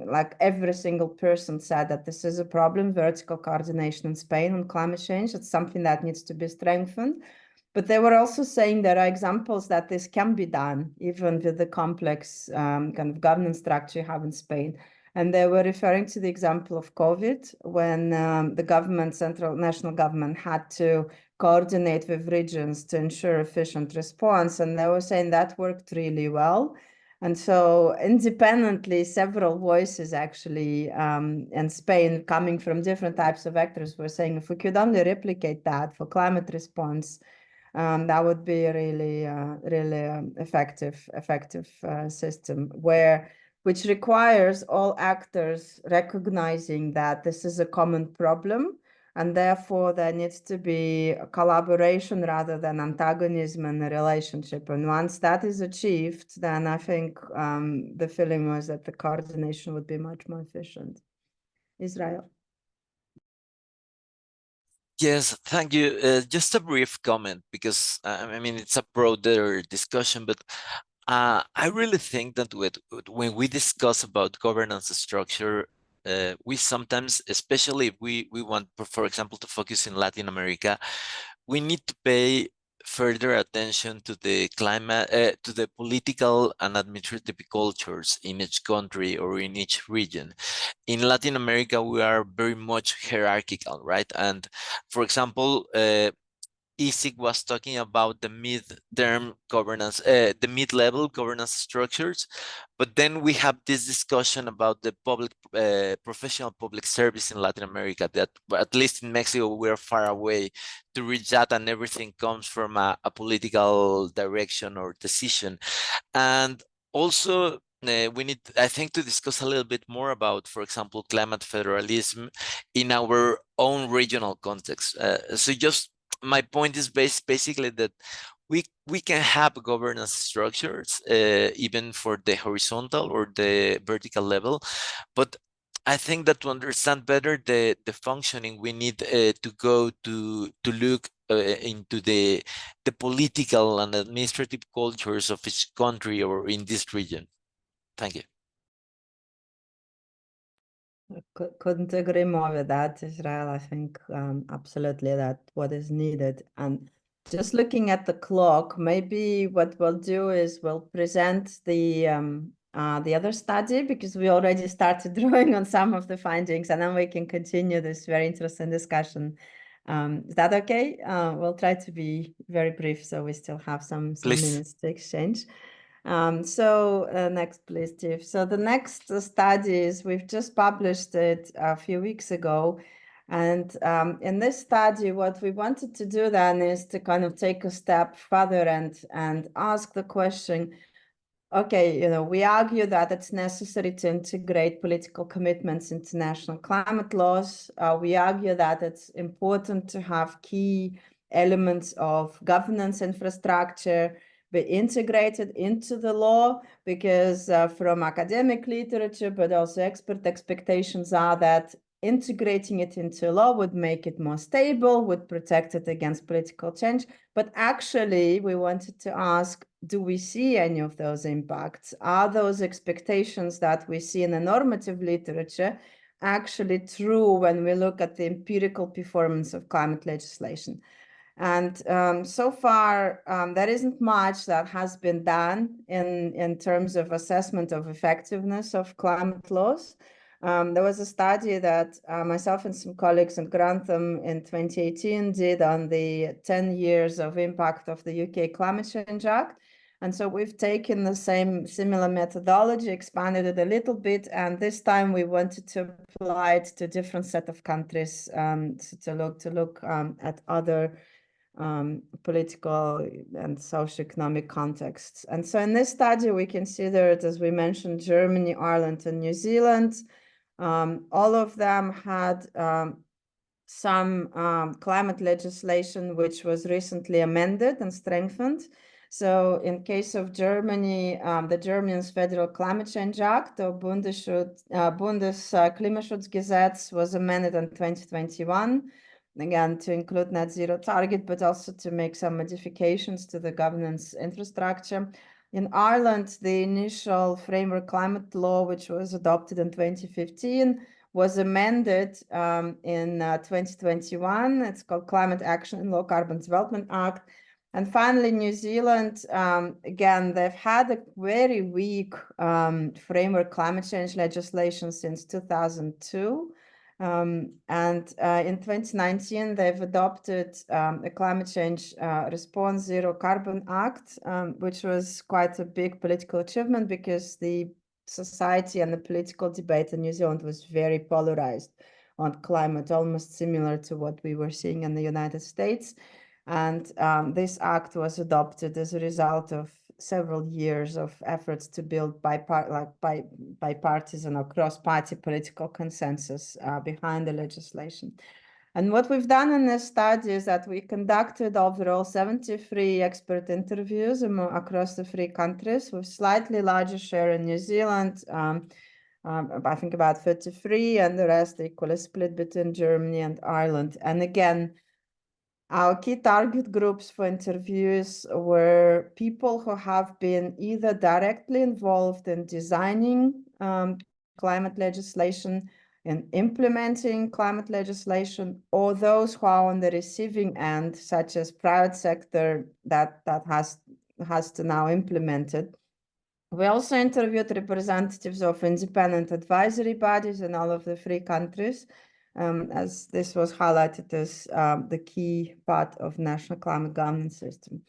like every single person said that this is a problem, vertical coordination in Spain on climate change. It's something that needs to be strengthened. But they were also saying there are examples that this can be done, even with the complex kind of governance structure you have in Spain. And they were referring to the example of COVID, when the government, national government, had to coordinate with regions to ensure efficient response. And they were saying that worked really well. And so independently, several voices actually in Spain, coming from different types of actors, were saying if we could only replicate that for climate response, that would be a really effective system, which requires all actors recognizing that this is a common problem, and therefore there needs to be a collaboration rather than antagonism in the relationship. And once that is achieved, then I think the feeling was that the coordination would be much more efficient. Israel. Yes, thank you. Just a brief comment, because I mean, it's a broader discussion, but I really think that when we discuss about governance structure, we sometimes, especially if we want, for example, to focus in Latin America, we need to pay further attention to the climate, to the political and administrative cultures in each country or in each region. In Latin America, we are very much hierarchical, right? And for example, Isik was talking about the mid-term governance, the mid-level governance structures, but then we have this discussion about the public, professional public service in Latin America, that at least in Mexico, we're far away to reach that, and everything comes from a political direction or decision. And also, we need, I think, to discuss a little bit more about, for example, climate federalism in our own regional context. So just my point is basically that we can have governance structures even for the horizontal or the vertical level, but I think that to understand better the functioning, we need to go to look into the political and administrative cultures of each country or in this region. Thank you. Couldn't agree more with that, Israel. I think absolutely that what is needed. And just looking at the clock, maybe what we'll do is we'll present the the other study, because we already started drawing on some of the findings, and then we can continue this very interesting discussion. Is that okay? We'll try to be very brief, so we still have some minutes to exchange. Next, please, Steve. So the next studies, we've just published it a few weeks ago. And in this study, what we wanted to do then is to kind of take a step further and ask the question, okay, we argue that it's necessary to integrate political commitments into national climate laws. We argue that it's important to have key elements of governance infrastructure be integrated into the law, because from academic literature, but also expert expectations are that integrating it into law would make it more stable, would protect it against political change. But actually, we wanted to ask, do we see any of those impacts? Are those expectations that we see in the normative literature actually true when we look at the empirical performance of climate legislation? And so far, there isn't much that has been done in terms of assessment of effectiveness of climate laws. There was a study that myself and some colleagues at Grantham in 2018 did on the 10 years of impact of the UK Climate Change Act. And so we've taken the similar methodology, expanded it a little bit, and this time we wanted to apply it to a different set of countries to look at other political and socioeconomic contexts. And so in this study, we considered, as we mentioned, Germany, Ireland, and New Zealand. All of them had some climate legislation which was recently amended and strengthened. So in case of Germany, the German's Federal Climate Change Act, or Bundesklimaschutzgesetz, was amended in 2021, again, to include net zero target, but also to make some modifications to the governance infrastructure. In Ireland, the initial framework climate law, which was adopted in 2015, was amended in 2021. It's called Climate Action and Low Carbon Development Act. And finally, New Zealand, again, they've had a very weak framework climate change legislation since 2002. And in 2019, they've adopted a climate change response Zero Carbon Act, which was quite a big political achievement because the society and the political debate in New Zealand was very polarized on climate, almost similar to what we were seeing in the United States. And this act was adopted as a result of several years of efforts to build bipartisan or cross-party political consensus behind the legislation. And what we've done in this study is that we conducted overall 73 expert interviews across the 3 countries, with slightly larger share in New Zealand, I think about 33, and the rest equally split between Germany and Ireland. And again, our key target groups for interviews were people who have been either directly involved in designing climate legislation and implementing climate legislation, or those who are on the receiving end, such as private sector that has to now implement it. We also interviewed representatives of independent advisory bodies in all of the 3 countries, as this was highlighted as the key part of national climate governance system.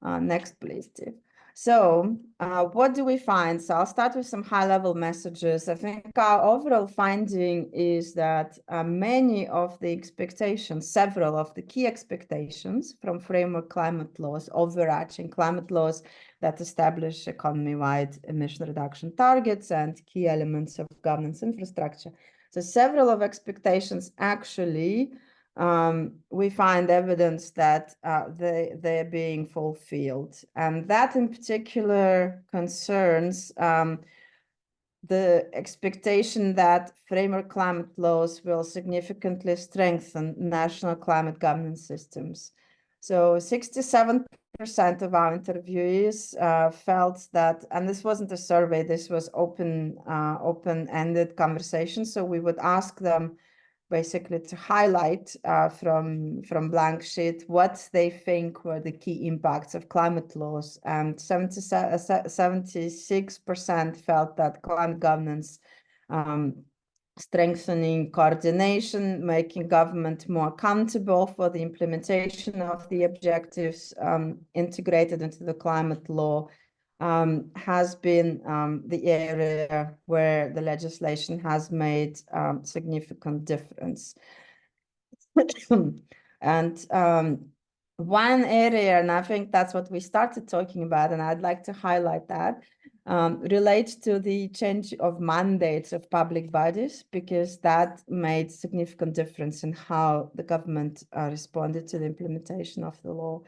Next, please, Steve. So what do we find? So I'll start with some high-level messages. I think our overall finding is that many of the expectations, several of the key expectations from framework climate laws, overarching climate laws that establish economy-wide emission reduction targets and key elements of governance infrastructure. So several of expectations actually, we find evidence that they're being fulfilled. And that in particular concerns the expectation that framework climate laws will significantly strengthen national climate governance systems. So 67% of our interviewees felt that, and this wasn't a survey, this was open-ended conversation. So we would ask them, basically to highlight from blank sheet what they think were the key impacts of climate laws. And 76% felt that climate governance strengthening coordination, making government more accountable for the implementation of the objectives integrated into the climate law, has been the area where the legislation has made significant difference. And one area, and I think that's what we started talking about, and I'd like to highlight that, relates to the change of mandates of public bodies, because that made significant difference in how the government responded to the implementation of the law.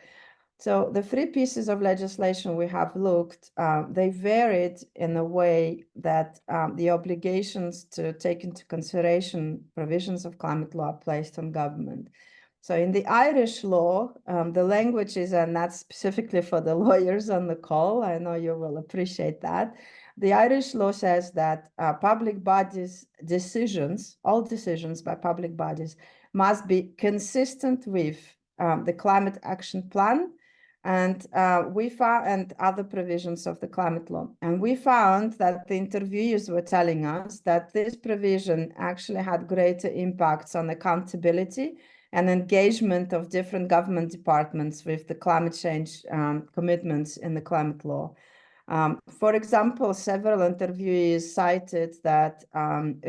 So the three pieces of legislation we have looked, they varied in a way that the obligations to take into consideration provisions of climate law are placed on government. So in the Irish law, the language is, and that's specifically for the lawyers on the call, I know you will appreciate that. The Irish law says that public bodies' decisions, all decisions by public bodies, must be consistent with the Climate Action Plan and and other provisions of the climate law. And we found that the interviewers were telling us that this provision actually had greater impacts on accountability and engagement of different government departments with the climate change commitments in the climate law. For example, several interviewees cited that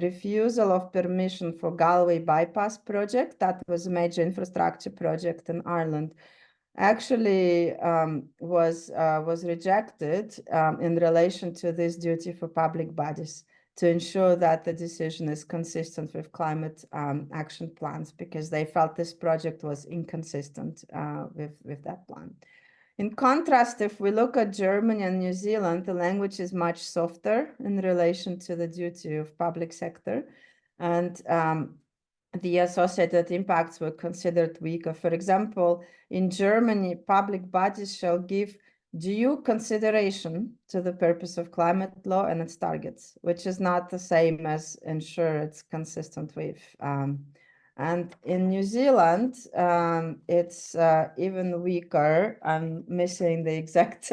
refusal of permission for Galway bypass project, that was a major infrastructure project in Ireland, actually was rejected in relation to this duty for public bodies to ensure that the decision is consistent with climate action plans, because they felt this project was inconsistent with that plan. In contrast, if we look at Germany and New Zealand, the language is much softer in relation to the duty of public sector, and the associated impacts were considered weaker. For example, in Germany, public bodies shall give due consideration to the purpose of climate law and its targets, which is not the same as ensure it's consistent with. And in New Zealand, it's even weaker. I'm missing the exact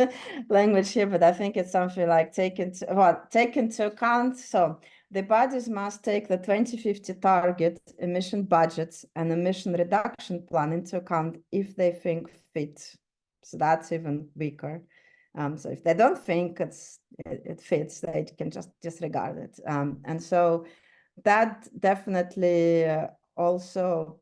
language here, but I think it's something like take into account. So the bodies must take the 2050 target, emission budgets, and emission reduction plan into account if they think fit. So that's even weaker. So if they don't think it fits, they can just disregard it. And so that definitely also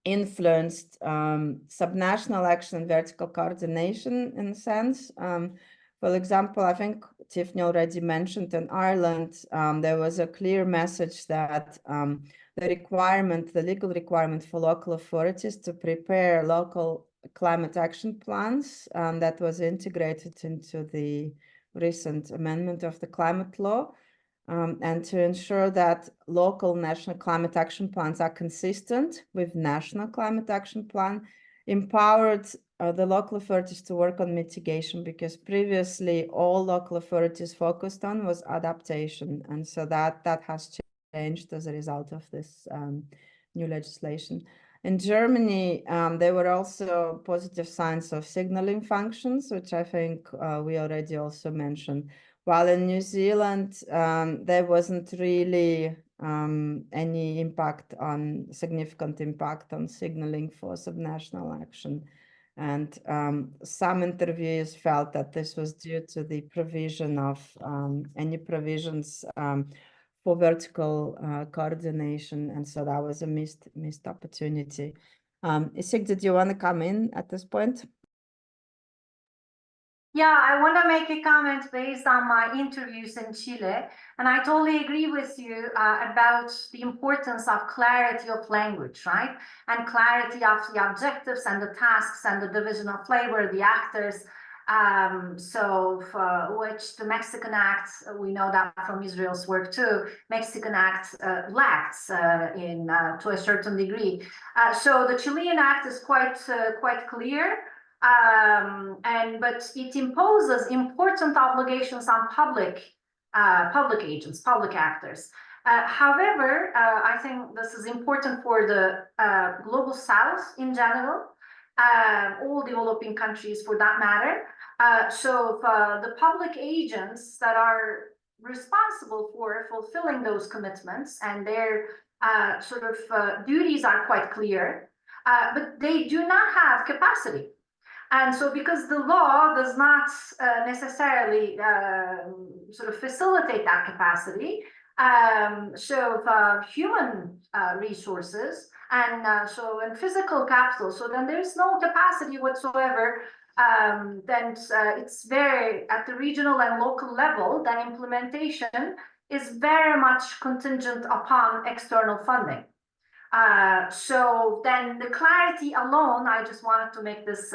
influenced subnational action and vertical coordination in a sense. For example, I think Tiffany already mentioned in Ireland, there was a clear message that the legal requirement for local authorities to prepare local climate action plans that was integrated into the recent amendment of the climate law, and to ensure that local national climate action plans are consistent with national climate action plan, empowered the local authorities to work on mitigation, because previously all local authorities focused on was adaptation. And so that has changed as a result of this new legislation. In Germany, there were also positive signs of signaling functions, which I think we already also mentioned. While in New Zealand, there wasn't really any significant impact on signaling for subnational action. And some interviews felt that this was due to the provision of any provisions for vertical coordination. And so that was a missed opportunity. Isik, did you want to come in at this point? Yeah, I want to make a comment based on my interviews in Chile. And I totally agree with you about the importance of clarity of language, right? And clarity of the objectives and the tasks and the division of labor, the actors. So for which the Mexican Act, we know that from Israel's work too, Mexican Act lacks to a certain degree. So the Chilean Act is quite clear. But it imposes important obligations on public agents, public actors. However, I think this is important for the global south in general, all developing countries for that matter. So the public agents that are responsible for fulfilling those commitments and their sort of duties are quite clear, but they do not have capacity. And so because the law does not necessarily sort of facilitate that capacity, so human resources and and physical capital, so then there's no capacity whatsoever, then it's very, at the regional and local level, then implementation is very much contingent upon external funding. So then the clarity alone, I just wanted to make this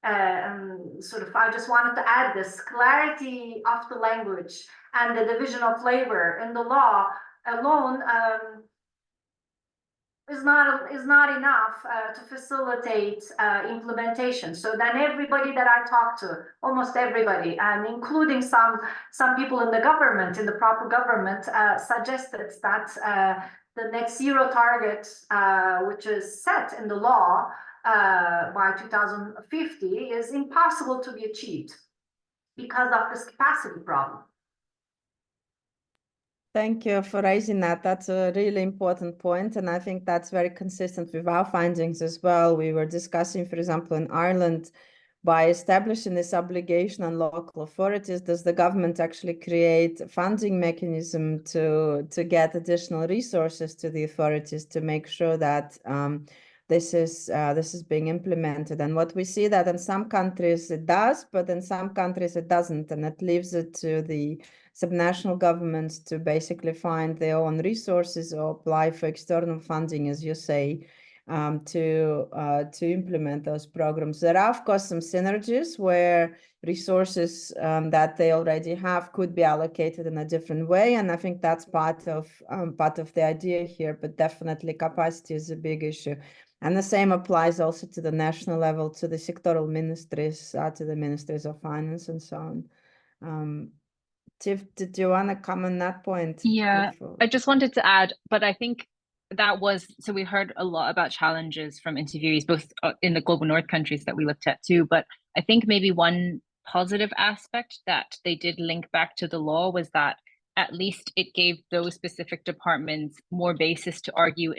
I just wanted to add this clarity of the language and the division of labor in the law alone is not enough to facilitate implementation. So then everybody that I talked to, almost everybody, and including some people in the government, in the proper government, suggested that the net zero target, which is set in the law by 2050, is impossible to be achieved because of this capacity problem. Thank you for raising that. That's a really important point, and I think that's very consistent with our findings as well. We were discussing, for example, in Ireland, by establishing this obligation on local authorities, does the government actually create a funding mechanism to get additional resources to the authorities to make sure that this is being implemented? And what we see that in some countries it does, but in some countries it doesn't, and it leaves it to the subnational governments to basically find their own resources or apply for external funding, as you say, to implement those programs. There are, of course, some synergies where resources that they already have could be allocated in a different way, and I think that's part of the idea here. But definitely, capacity is a big issue, and the same applies also to the national level, to the sectoral ministries, to the ministries of finance, and so on. Tiff, did you want to comment on that point? Yeah, I just wanted to add, but I think that was, so we heard a lot about challenges from interviewees, both in the global north countries that we looked at too, but I think maybe one positive aspect that they did link back to the law was that at least it gave those specific departments more basis to argue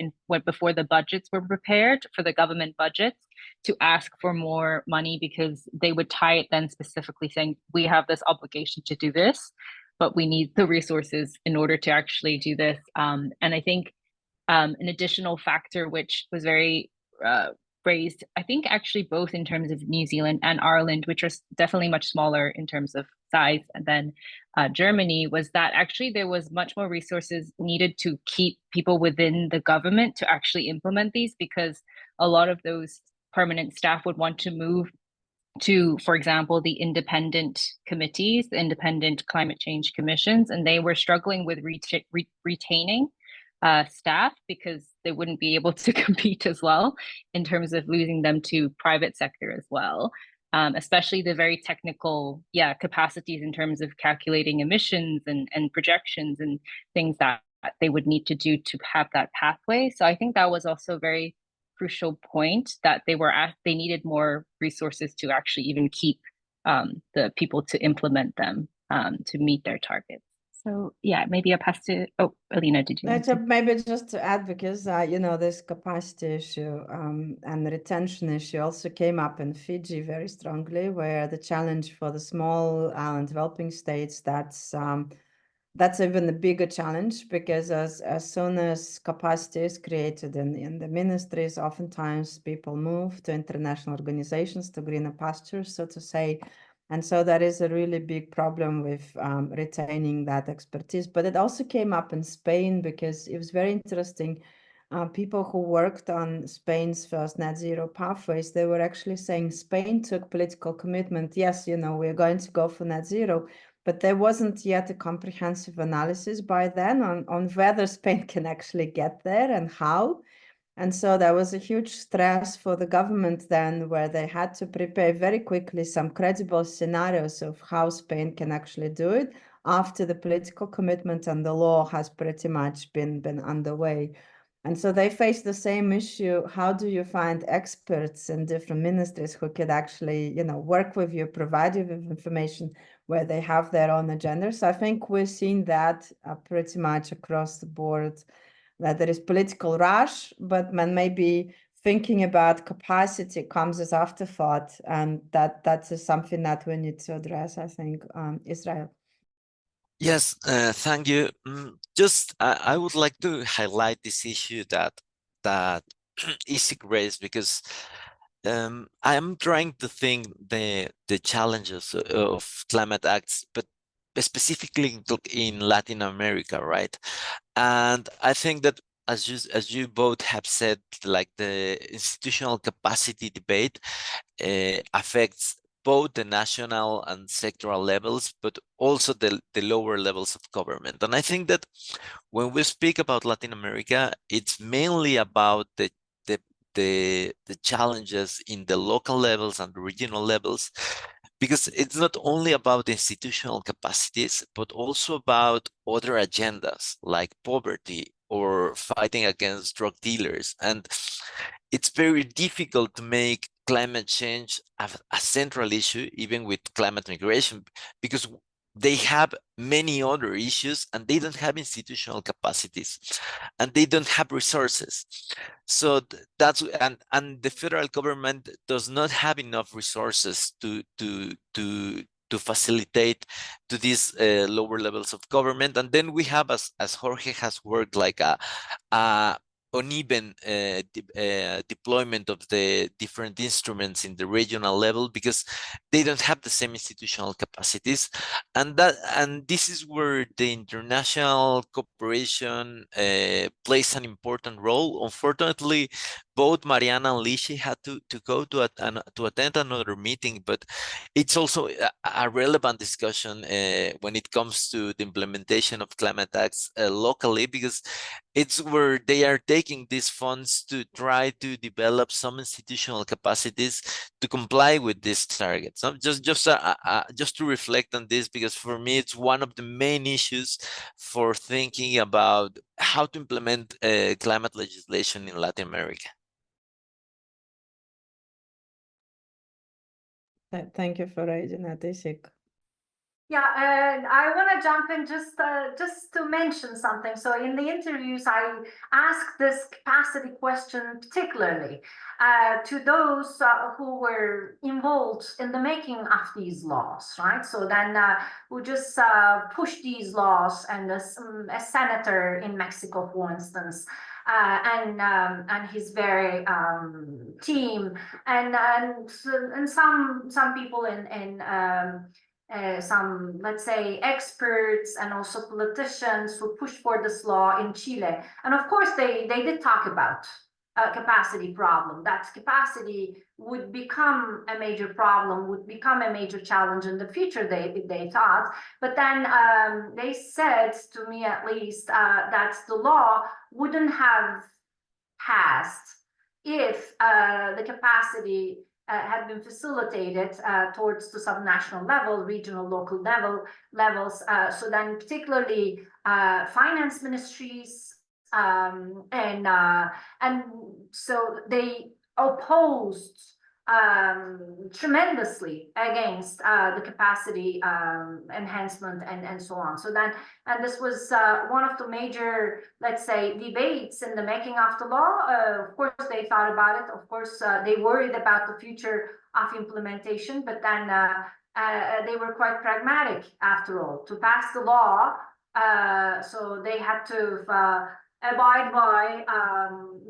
before the budgets were prepared for the government budgets, to ask for more money, because they would tie it then specifically saying, we have this obligation to do this, but we need the resources in order to actually do this. And I think an additional factor which was very raised, I think actually both in terms of New Zealand and Ireland, which are definitely much smaller in terms of size than Germany, was that actually there was much more resources needed to keep people within the government to actually implement these, because a lot of those permanent staff would want to move to, for example, the independent committees, the independent climate change commissions, and they were struggling with retaining staff, because they wouldn't be able to compete as well in terms of losing them to private sector as well, especially the very technical capacities in terms of calculating emissions and projections and things that they would need to do to have that pathway. So I think that was also very crucial point, that they needed more resources to actually even keep the people to implement them to meet their targets. So yeah, maybe I'll pass to, Alina, did you want to? Maybe just to add, because this capacity issue and retention issue also came up in Fiji very strongly, where the challenge for the small island developing states, that's even a bigger challenge, because as soon as capacity is created in the ministries, oftentimes people move to international organizations, to greener pastures, so to say. And so that is a really big problem with retaining that expertise. But it also came up in Spain, because it was very interesting. People who worked on Spain's first net zero pathways, they were actually saying Spain took political commitment. Yes, we're going to go for net zero. But there wasn't yet a comprehensive analysis by then on whether Spain can actually get there and how. And so there was a huge stress for the government then, where they had to prepare very quickly some credible scenarios of how Spain can actually do it. after the political commitment and the law has pretty much been underway. And so they face the same issue. How do you find experts in different ministries who could actually, work with you, provide you with information where they have their own agenda? So I think we're seeing that pretty much across the board, that there is political rush, but maybe thinking about capacity comes as afterthought, and that's something that we need to address, I think, Israel. Yes, thank you. I would like to highlight this issue that ISIC raised, because I am trying to think the challenges of climate acts, but specifically in Latin America, right? And I think that as you both have said, like the institutional capacity debate affects both the national and sectoral levels, but also the lower levels of government. And I think that when we speak about Latin America, it's mainly about the challenges in the local levels and regional levels, because it's not only about institutional capacities, but also about other agendas like poverty or fighting against drug dealers. And it's very difficult to make climate change a central issue, even with climate migration, because they have many other issues and they don't have institutional capacities and they don't have resources. So that's, and the federal government does not have enough resources to facilitate to these lower levels of government. And then we have, as Jorge has worked, like a uneven deployment of the different instruments in the regional level, because they don't have the same institutional capacities. And this is where the international cooperation plays an important role. Unfortunately, both Mariana and Lishi had to go to attend another meeting, but it's also a relevant discussion when it comes to the implementation of climate acts locally, because it's where they are taking these funds to try to develop some institutional capacities to comply with these targets. Just to reflect on this, because for me it's one of the main issues for thinking about how to implement climate legislation in Latin America. Thank you for raising that, Isik. Yeah, and I want to jump in just to mention something. So in the interviews, I asked this capacity question particularly to those who were involved in the making of these laws, right? So then who just pushed these laws, and a senator in Mexico, for instance, and his very team, and some people in some, let's say, experts and also politicians who pushed for this law in Chile. And of course, they did talk about a capacity problem. That capacity would become a major problem, would become a major challenge in the future, they thought. But then they said, to me at least, that the law wouldn't have passed if the capacity had been facilitated towards the subnational level, regional, local levels. So then particularly finance ministries, and so they opposed tremendously against the capacity enhancement and so on. So then, and this was one of the major, let's say, debates in the making of the law. Of course, they thought about it. Of course, they worried about the future of implementation, but then they were quite pragmatic after all to pass the law. So they had to abide by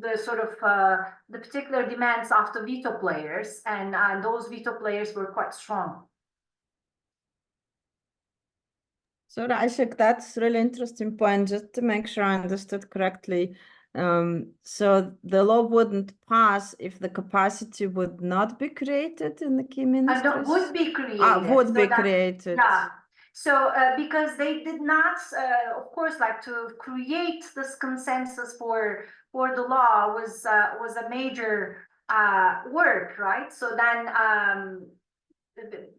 the sort of the particular demands of the veto players, and those veto players were quite strong. So Ashik, that's a really interesting point. Just to make sure I understood correctly, so the law wouldn't pass if the capacity would not be created in the key ministries? Would be created. Would be created. Yeah. So because they did not, of course, like to create this consensus for the law was a major work, right? So then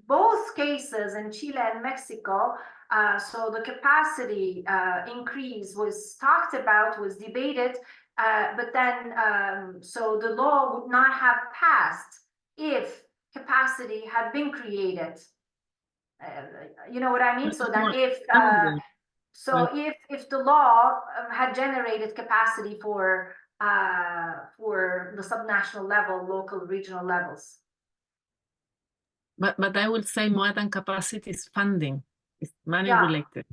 both cases in Chile and Mexico So the capacity increase was talked about, was debated, but then so the law would not have passed if capacity had been created. You know what I mean? So then if if the law had generated capacity for the subnational level, local, regional levels. But I would say more than capacity is funding. It's money related.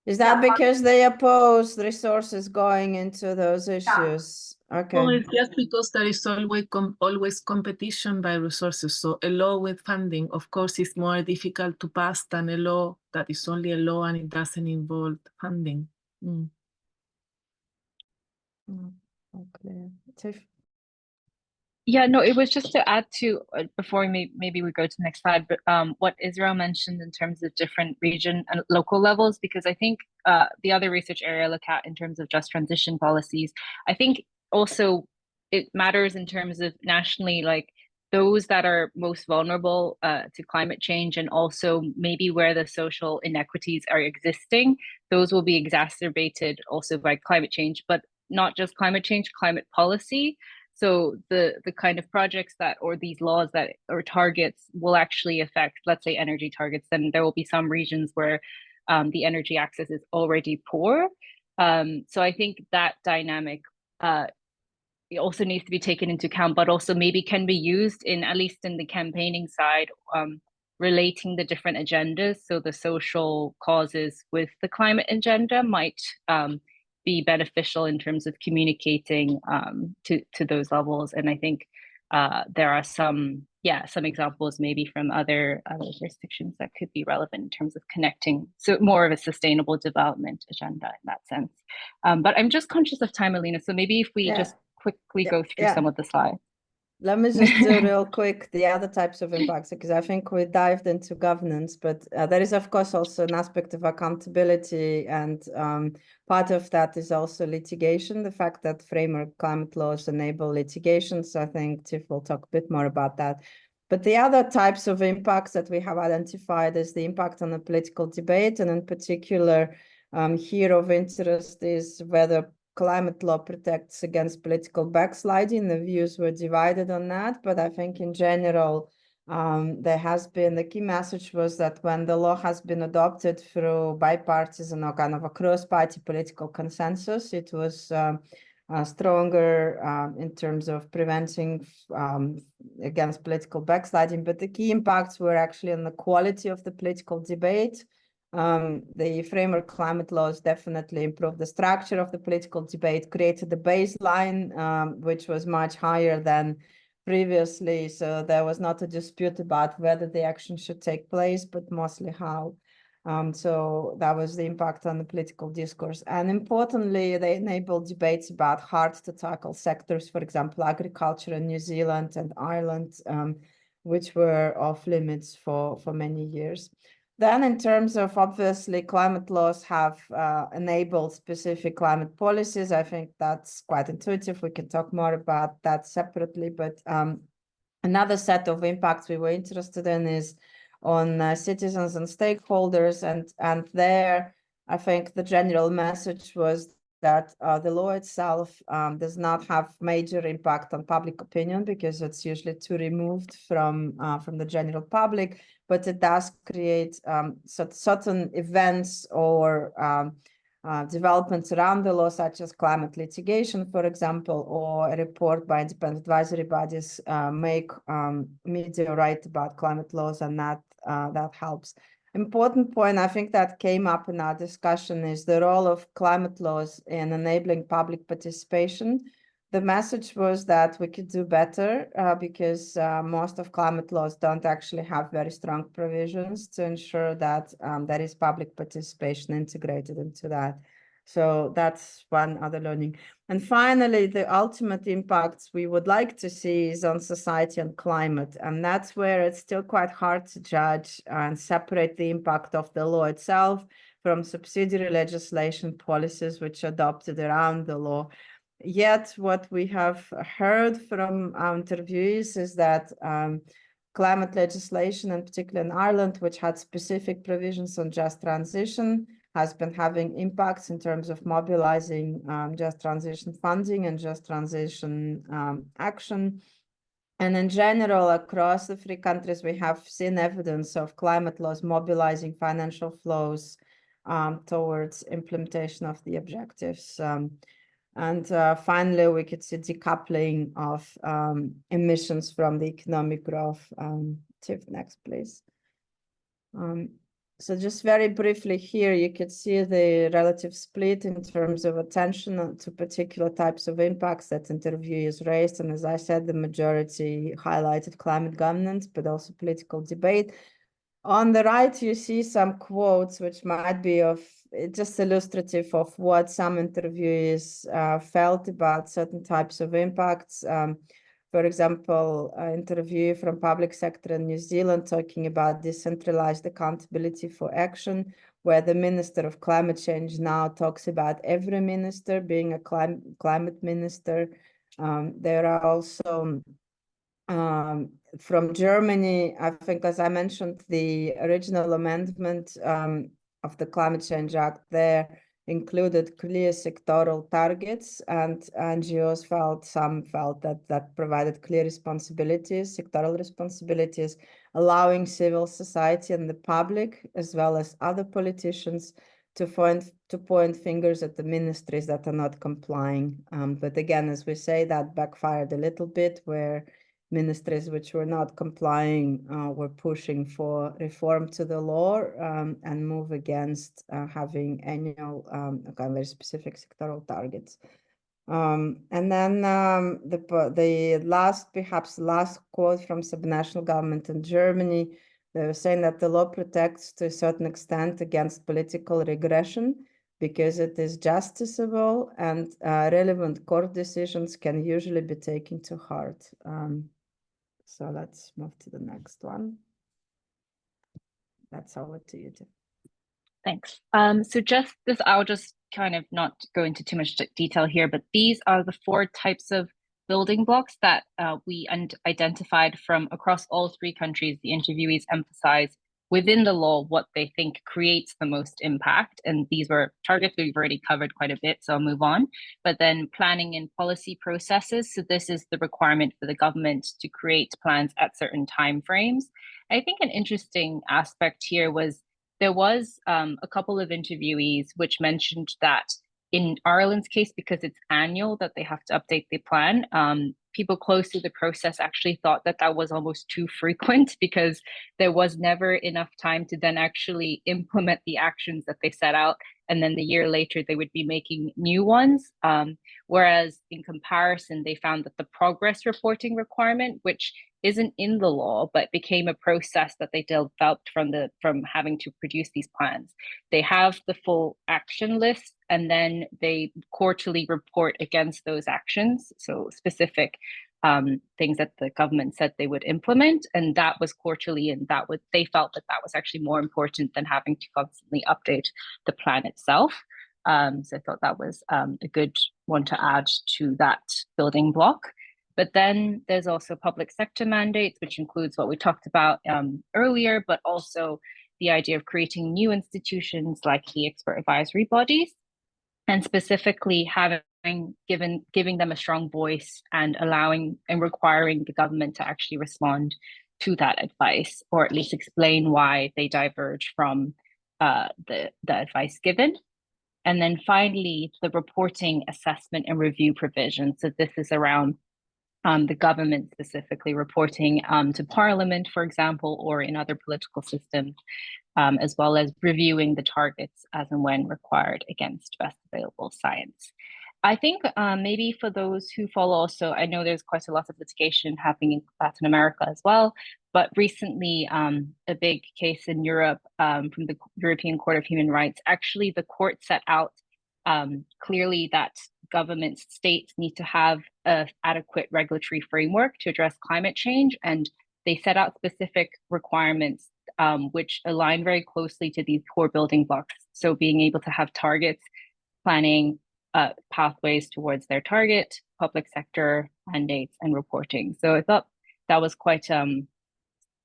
Is that because they oppose resources going into those issues? Okay. Well, it's just because there is always competition by resources. So a law with funding, of course, is more difficult to pass than a law that is only a law and it doesn't involve funding. Okay. Yeah, no, it was just to add to, before maybe we go to the next slide, but what Israel mentioned in terms of different region and local levels, because I think the other research area I look at in terms of just transition policies, I think also it matters in terms of nationally, like those that are most vulnerable to climate change, and also maybe where the social inequities are existing, those will be exacerbated also by climate change, but not just climate change, climate policy. So the kind of projects that, or these laws that, or targets will actually affect, let's say, energy targets, then there will be some regions where the energy access is already poor. So I think that dynamic it also needs to be taken into account, but also maybe can be used in, at least in the campaigning side, relating the different agendas. So the social causes with the climate agenda might be beneficial in terms of communicating to those levels. And I think there are some examples maybe from other jurisdictions that could be relevant in terms of connecting, so more of a sustainable development agenda in that sense. But I'm just conscious of time, Alina, so maybe if we just quickly go through some of the slides. Let me just do real quick the other types of impacts, because I think we dived into governance, but there is, of course, also an aspect of accountability, and part of that is also litigation, the fact that framework climate laws enable litigation. So I think Tiff will talk a bit more about that. But the other types of impacts that we have identified is the impact on the political debate, and in particular, here of interest is whether climate law protects against political backsliding. The views were divided on that, but I think in general, there has been, the key message was that when the law has been adopted through bipartisan or kind of a cross-party political consensus, it was stronger in terms of preventing against political backsliding. But the key impacts were actually on the quality of the political debate. The framework climate laws definitely improved the structure of the political debate, created the baseline, which was much higher than previously. So there was not a dispute about whether the action should take place, but mostly how. So that was the impact on the political discourse. And importantly, they enabled debates about hard to tackle sectors, for example, agriculture in New Zealand and Ireland, which were off limits for many years. Then in terms of, obviously, climate laws have enabled specific climate policies. I think that's quite intuitive. We can talk more about that separately. But another set of impacts we were interested in is on citizens and stakeholders. And there, I think the general message was that the law itself does not have major impact on public opinion, because it's usually too removed from the general public, but it does create certain events or developments around the law, such as climate litigation, for example, or a report by independent advisory bodies make media write about climate laws, and that helps. Important point, I think, that came up in our discussion is the role of climate laws in enabling public participation. The message was that we could do better because most of climate laws don't actually have very strong provisions to ensure that there is public participation integrated into that. So that's one other learning. And finally, the ultimate impacts we would like to see is on society and climate. And that's where it's still quite hard to judge and separate the impact of the law itself from subsidiary legislation policies which are adopted around the law. Yet what we have heard from our interviewees is that climate legislation, and particularly in Ireland, which had specific provisions on just transition, has been having impacts in terms of mobilizing just transition funding and just transition action. And in general, across the 3 countries, we have seen evidence of climate laws mobilizing financial flows towards implementation of the objectives. And finally, we could see decoupling of emissions from the economic growth. Tiff, next, please. So just very briefly here, you could see the relative split in terms of attention to particular types of impacts that interviewees raised. And as I said, the majority highlighted climate governance, but also political debate. On the right, you see some quotes, which might be of just illustrative of what some interviewees felt about certain types of impacts. For example, an interview from public sector in New Zealand talking about decentralized accountability for action, where the Minister of Climate Change now talks about every minister being a climate minister. There are also from Germany, I think, as I mentioned, the original amendment of the Climate Change Act there included clear sectoral targets, and NGOs some felt that provided clear responsibilities, sectoral responsibilities, allowing civil society and the public, as well as other politicians, to point fingers at the ministries that are not complying. But again, as we say, that backfired a little bit, where ministries which were not complying were pushing for reform to the law and move against having annual very specific sectoral targets. And then the last quote from subnational government in Germany, they were saying that the law protects to a certain extent against political regression because it is justiciable, and relevant court decisions can usually be taken to heart. So let's move to the next one. That's over to you, Tim. Thanks. So just this, I'll just kind of not go into too much detail here, but these are the 4 types of building blocks that we identified from across all 3 countries. The interviewees emphasize within the law what they think creates the most impact. And these were targets we've already covered quite a bit, so I'll move on. But then planning and policy processes. So this is the requirement for the government to create plans at certain timeframes. I think an interesting aspect here was there was a couple of interviewees which mentioned that in Ireland's case, because it's annual that they have to update the plan, people close to the process actually thought that that was almost too frequent because there was never enough time to then actually implement the actions that they set out. And then the year later, they would be making new ones. Whereas in comparison, they found that the progress reporting requirement, which isn't in the law, but became a process that they developed from having to produce these plans. They have the full action list, and then they quarterly report against those actions. So specific things that the government said they would implement, and that was quarterly, and they felt that was actually more important than having to constantly update the plan itself. So I thought that was a good one to add to that building block. But then there's also public sector mandates, which includes what we talked about earlier, but also the idea of creating new institutions like the expert advisory bodies, and specifically giving them a strong voice and allowing and requiring the government to actually respond to that advice, or at least explain why they diverge from the advice given. And then finally, the reporting, assessment, and review provision. So this is around the government specifically reporting to Parliament, for example, or in other political systems, as well as reviewing the targets as and when required against best available science. I think maybe for those who follow also, I know there's quite a lot of litigation happening in Latin America as well, but recently a big case in Europe from the European Court of Human Rights, actually the court set out clearly that governments, states need to have an adequate regulatory framework to address climate change. And they set out specific requirements which align very closely to these core building blocks. So being able to have targets, planning, pathways towards their target, public sector mandates, and reporting. So I thought that was quite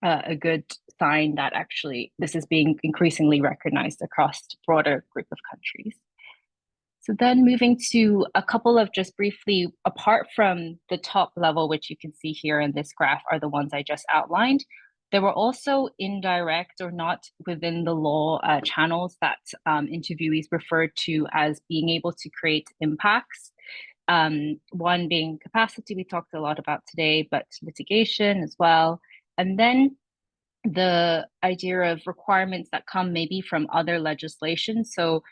a good sign that actually this is being increasingly recognized across a broader group of countries. So then moving to a couple of, just briefly, apart from the top level, which you can see here in this graph are the ones I just outlined, there were also indirect or not within the law channels that interviewees referred to as being able to create impacts. One being capacity, we talked a lot about today, but litigation as well. And then the idea of requirements that come maybe from other legislation. So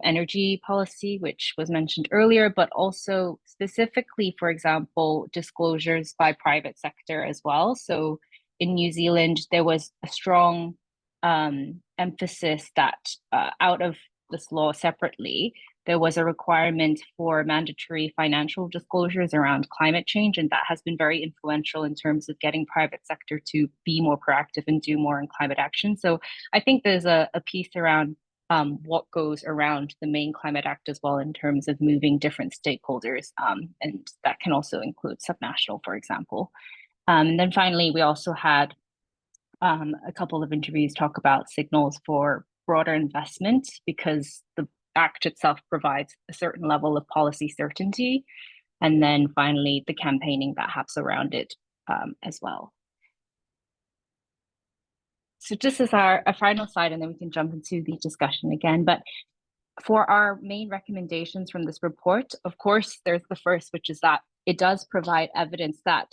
energy policy, which was mentioned earlier, but also specifically, for example, disclosures by private sector as well. So in New Zealand, there was a strong emphasis that out of this law separately, there was a requirement for mandatory financial disclosures around climate change, and that has been very influential in terms of getting private sector to be more proactive and do more in climate action. So I think there's a piece around what goes around the main climate act as well in terms of moving different stakeholders, and that can also include subnational, for example. And then finally, we also had a couple of interviews talk about signals for broader investment, because the Act itself provides a certain level of policy certainty. And then finally, the campaigning that happens around it as well. So this is our final slide, and then we can jump into the discussion again. But for our main recommendations from this report, of course, there's the first, which is that it does provide evidence that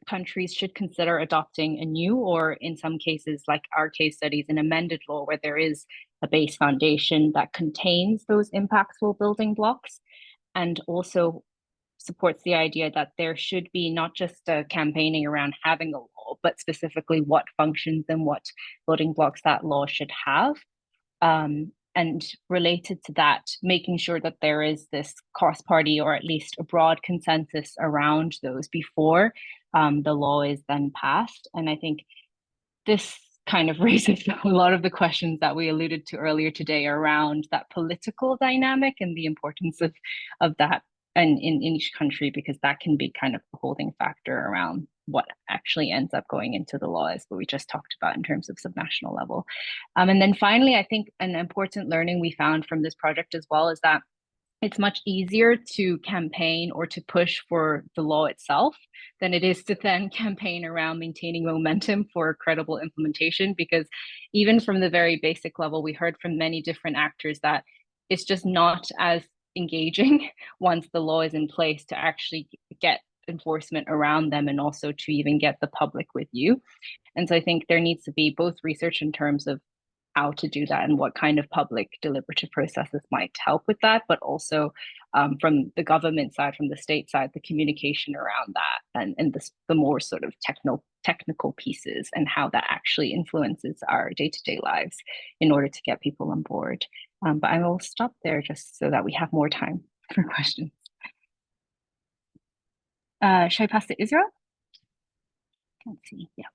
countries should consider adopting a new, or in some cases, like our case studies, an amended law where there is a base foundation that contains those impactful building blocks, and also supports the idea that there should be not just a campaigning around having a law, but specifically what functions and what building blocks that law should have. And related to that, making sure that there is this cross-party or at least a broad consensus around those before the law is then passed. And I think this kind of raises a lot of the questions that we alluded to earlier today around that political dynamic and the importance of that and in each country, because that can be kind of a holding factor around what actually ends up going into the law, as what we just talked about in terms of subnational level. And then finally, I think an important learning we found from this project as well is that it's much easier to campaign or to push for the law itself than it is to then campaign around maintaining momentum for credible implementation, because even from the very basic level, we heard from many different actors that it's just not as engaging once the law is in place to actually get enforcement around them, and also to even get the public with you. And so I think there needs to be both research in terms of how to do that and what kind of public deliberative processes might help with that, but also from the government side, from the state side, the communication around that, and the more sort of technical pieces and how that actually influences our day-to-day lives in order to get people on board. But I will stop there just so that we have more time for questions. Should I pass to Israel? Let's see, yeah.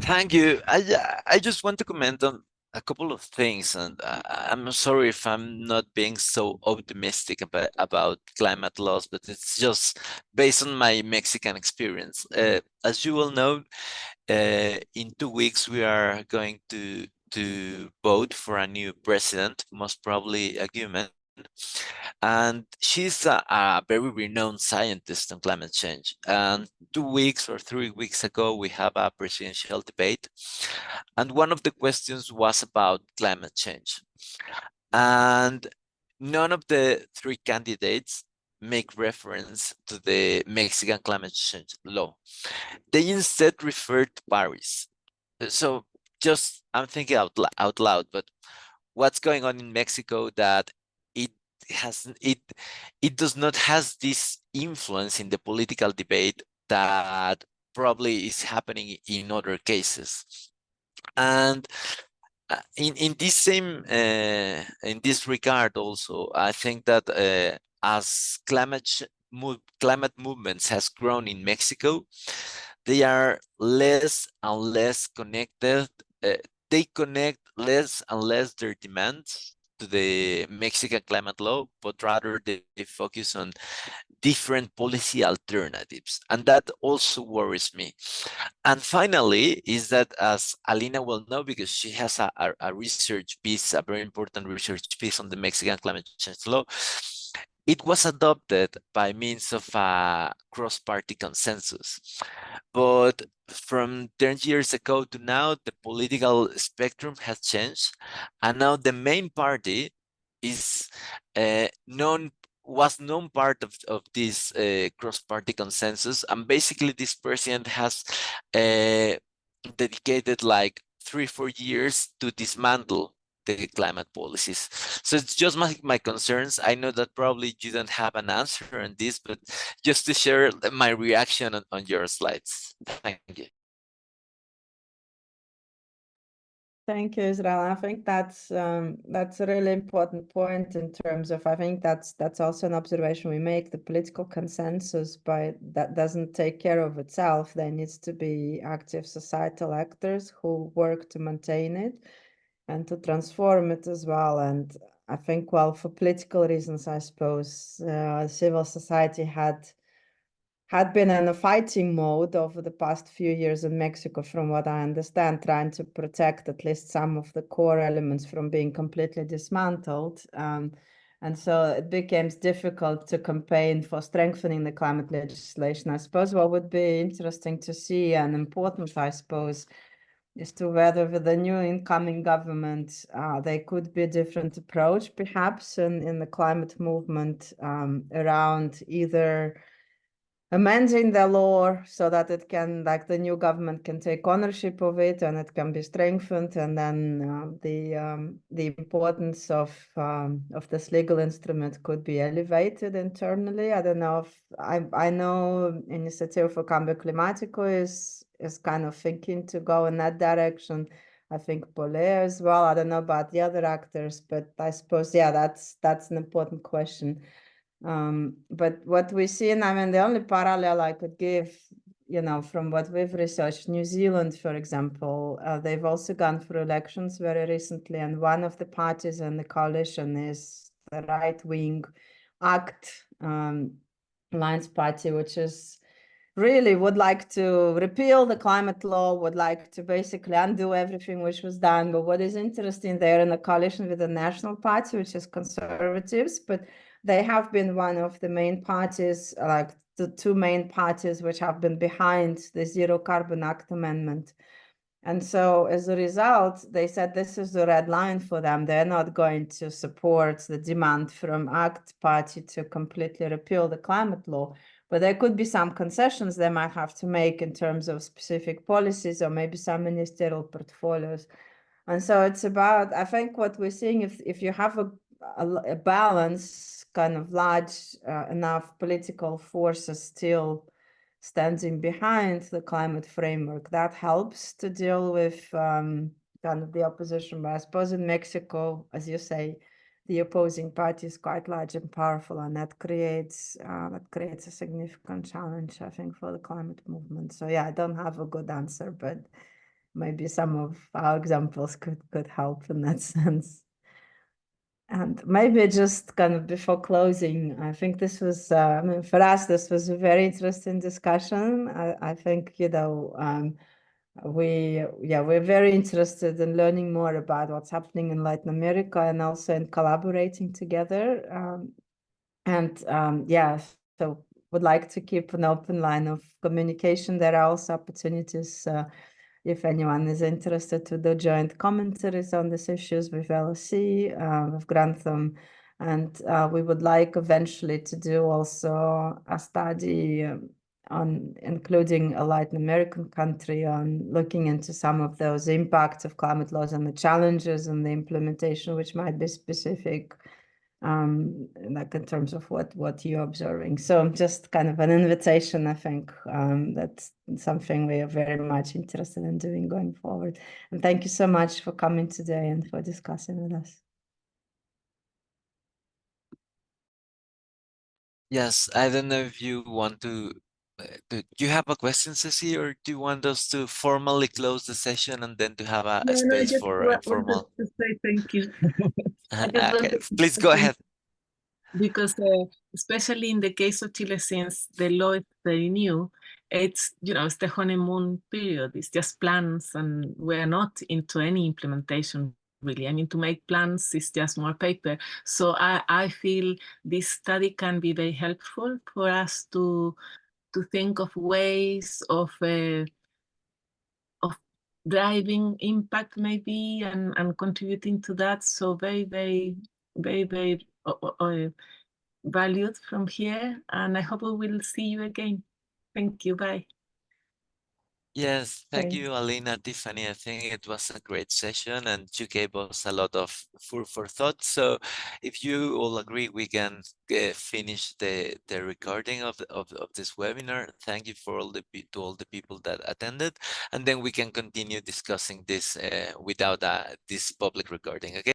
Thank you. I just want to comment on a couple of things, and I'm sorry if I'm not being so optimistic about climate laws, but it's just based on my Mexican experience. As you all know, in 2 weeks we are going to vote for a new president, most probably a woman. And she's a very renowned scientist on climate change. And 2 weeks or 3 weeks ago, we have a presidential debate. And one of the questions was about climate change. And none of the 3 candidates make reference to the Mexican climate change law. They instead refer to Paris. So just, I'm thinking out loud, but what's going on in Mexico that it does not have this influence in the political debate that probably is happening in other cases. And in this regard also, I think that as climate movements has grown in Mexico, they are less and less connected. They connect less and less their demands to the Mexican climate law, but rather they focus on different policy alternatives. And that also worries me. And finally, is that, as Alina will know, because she has a research piece, a very important research piece on the Mexican climate change law, it was adopted by means of a cross-party consensus. But from 10 years ago to now, the political spectrum has changed. And now the main party is was known part of this cross-party consensus. And basically this president has dedicated like 3-4 years to dismantle the climate policies. So it's just my concerns. I know that probably you don't have an answer on this, but just to share my reaction on your slides. Thank you. Thank you, Israel. I think that's a really important point in terms of, I think that's also an observation we make. The political consensus, but that doesn't take care of itself. There needs to be active societal actors who work to maintain it and to transform it as well. And I think, well, for political reasons, I suppose, civil society had been in a fighting mode over the past few years in Mexico, from what I understand, trying to protect at least some of the core elements from being completely dismantled. And so it became difficult to campaign for strengthening the climate legislation. I suppose what would be interesting to see and important, I suppose, is to whether with the new incoming government, there could be a different approach, perhaps, in the climate movement around either amending the law so that it can, like, the new government can take ownership of it and it can be strengthened, and then the importance of this legal instrument could be elevated internally. I don't know if I know Initiative for Cambio Climático is kind of thinking to go in that direction. I think Polé as well. I don't know about the other actors, but I suppose, yeah, that's an important question. But what we see, and I mean, the only parallel I could give, you know, from what we've researched, New Zealand, for example, they've also gone through elections very recently, and one of the parties in the coalition is the right-wing ACT Alliance Party, which is really would like to repeal the climate law, would like to basically undo everything which was done. But what is interesting, they're in a coalition with the National Party, which is conservatives, but they have been one of the main parties, like the two main parties which have been behind the Zero Carbon Act amendment. And so as a result, they said this is the red line for them. They're not going to support the demand from ACT Party to completely repeal the climate law. But there could be some concessions they might have to make in terms of specific policies or maybe some ministerial portfolios. And so it's about, I think what we're seeing, if you have a balance, kind of large enough political forces still standing behind the climate framework, that helps to deal with kind of the opposition. But I suppose in Mexico, as you say, the opposing party is quite large and powerful, and that creates a significant challenge, I think, for the climate movement. So yeah, I don't have a good answer, but maybe some of our examples could help in that sense. And maybe just kind of before closing, I think this was, I mean, for us, this was a very interesting discussion. I think, you know, we're very interested in learning more about what's happening in Latin America and also in collaborating together. Yeah, so would like to keep an open line of communication. There are also opportunities if anyone is interested to do joint commentaries on these issues with LSE, with Grantham. And we would like eventually to do also a study on including a Latin American country on looking into some of those impacts of climate laws and the challenges and the implementation, which might be specific, like in terms of what you're observing. So just kind of an invitation, I think, that's something we are very much interested in doing going forward. And thank you so much for coming today and for discussing with us. Yes, I don't know if you want to, do you have a question, Ceci, or do you want us to formally close the session and then to have a space for informal? To say thank you. I just Okay, wanted to please say go thank ahead. you, because especially in the case of Chile, since the law is very new, it's, it's the honeymoon period. It's just plans, and we're not into any implementation, really. I mean, to make plans is just more paper. So I feel this study can be very helpful for us to think of ways of driving impact, maybe, and contributing to that. So very, very, very, very valued from here. And I hope we will see you again. Thank you. Bye. Yes, thank you, Alina, Tiffany. I think it was a great session and you gave us a lot of food for thought. So if you all agree, we can finish the recording of this webinar. Thank you for to all the people that attended, and then we can continue discussing this without this public recording. Okay.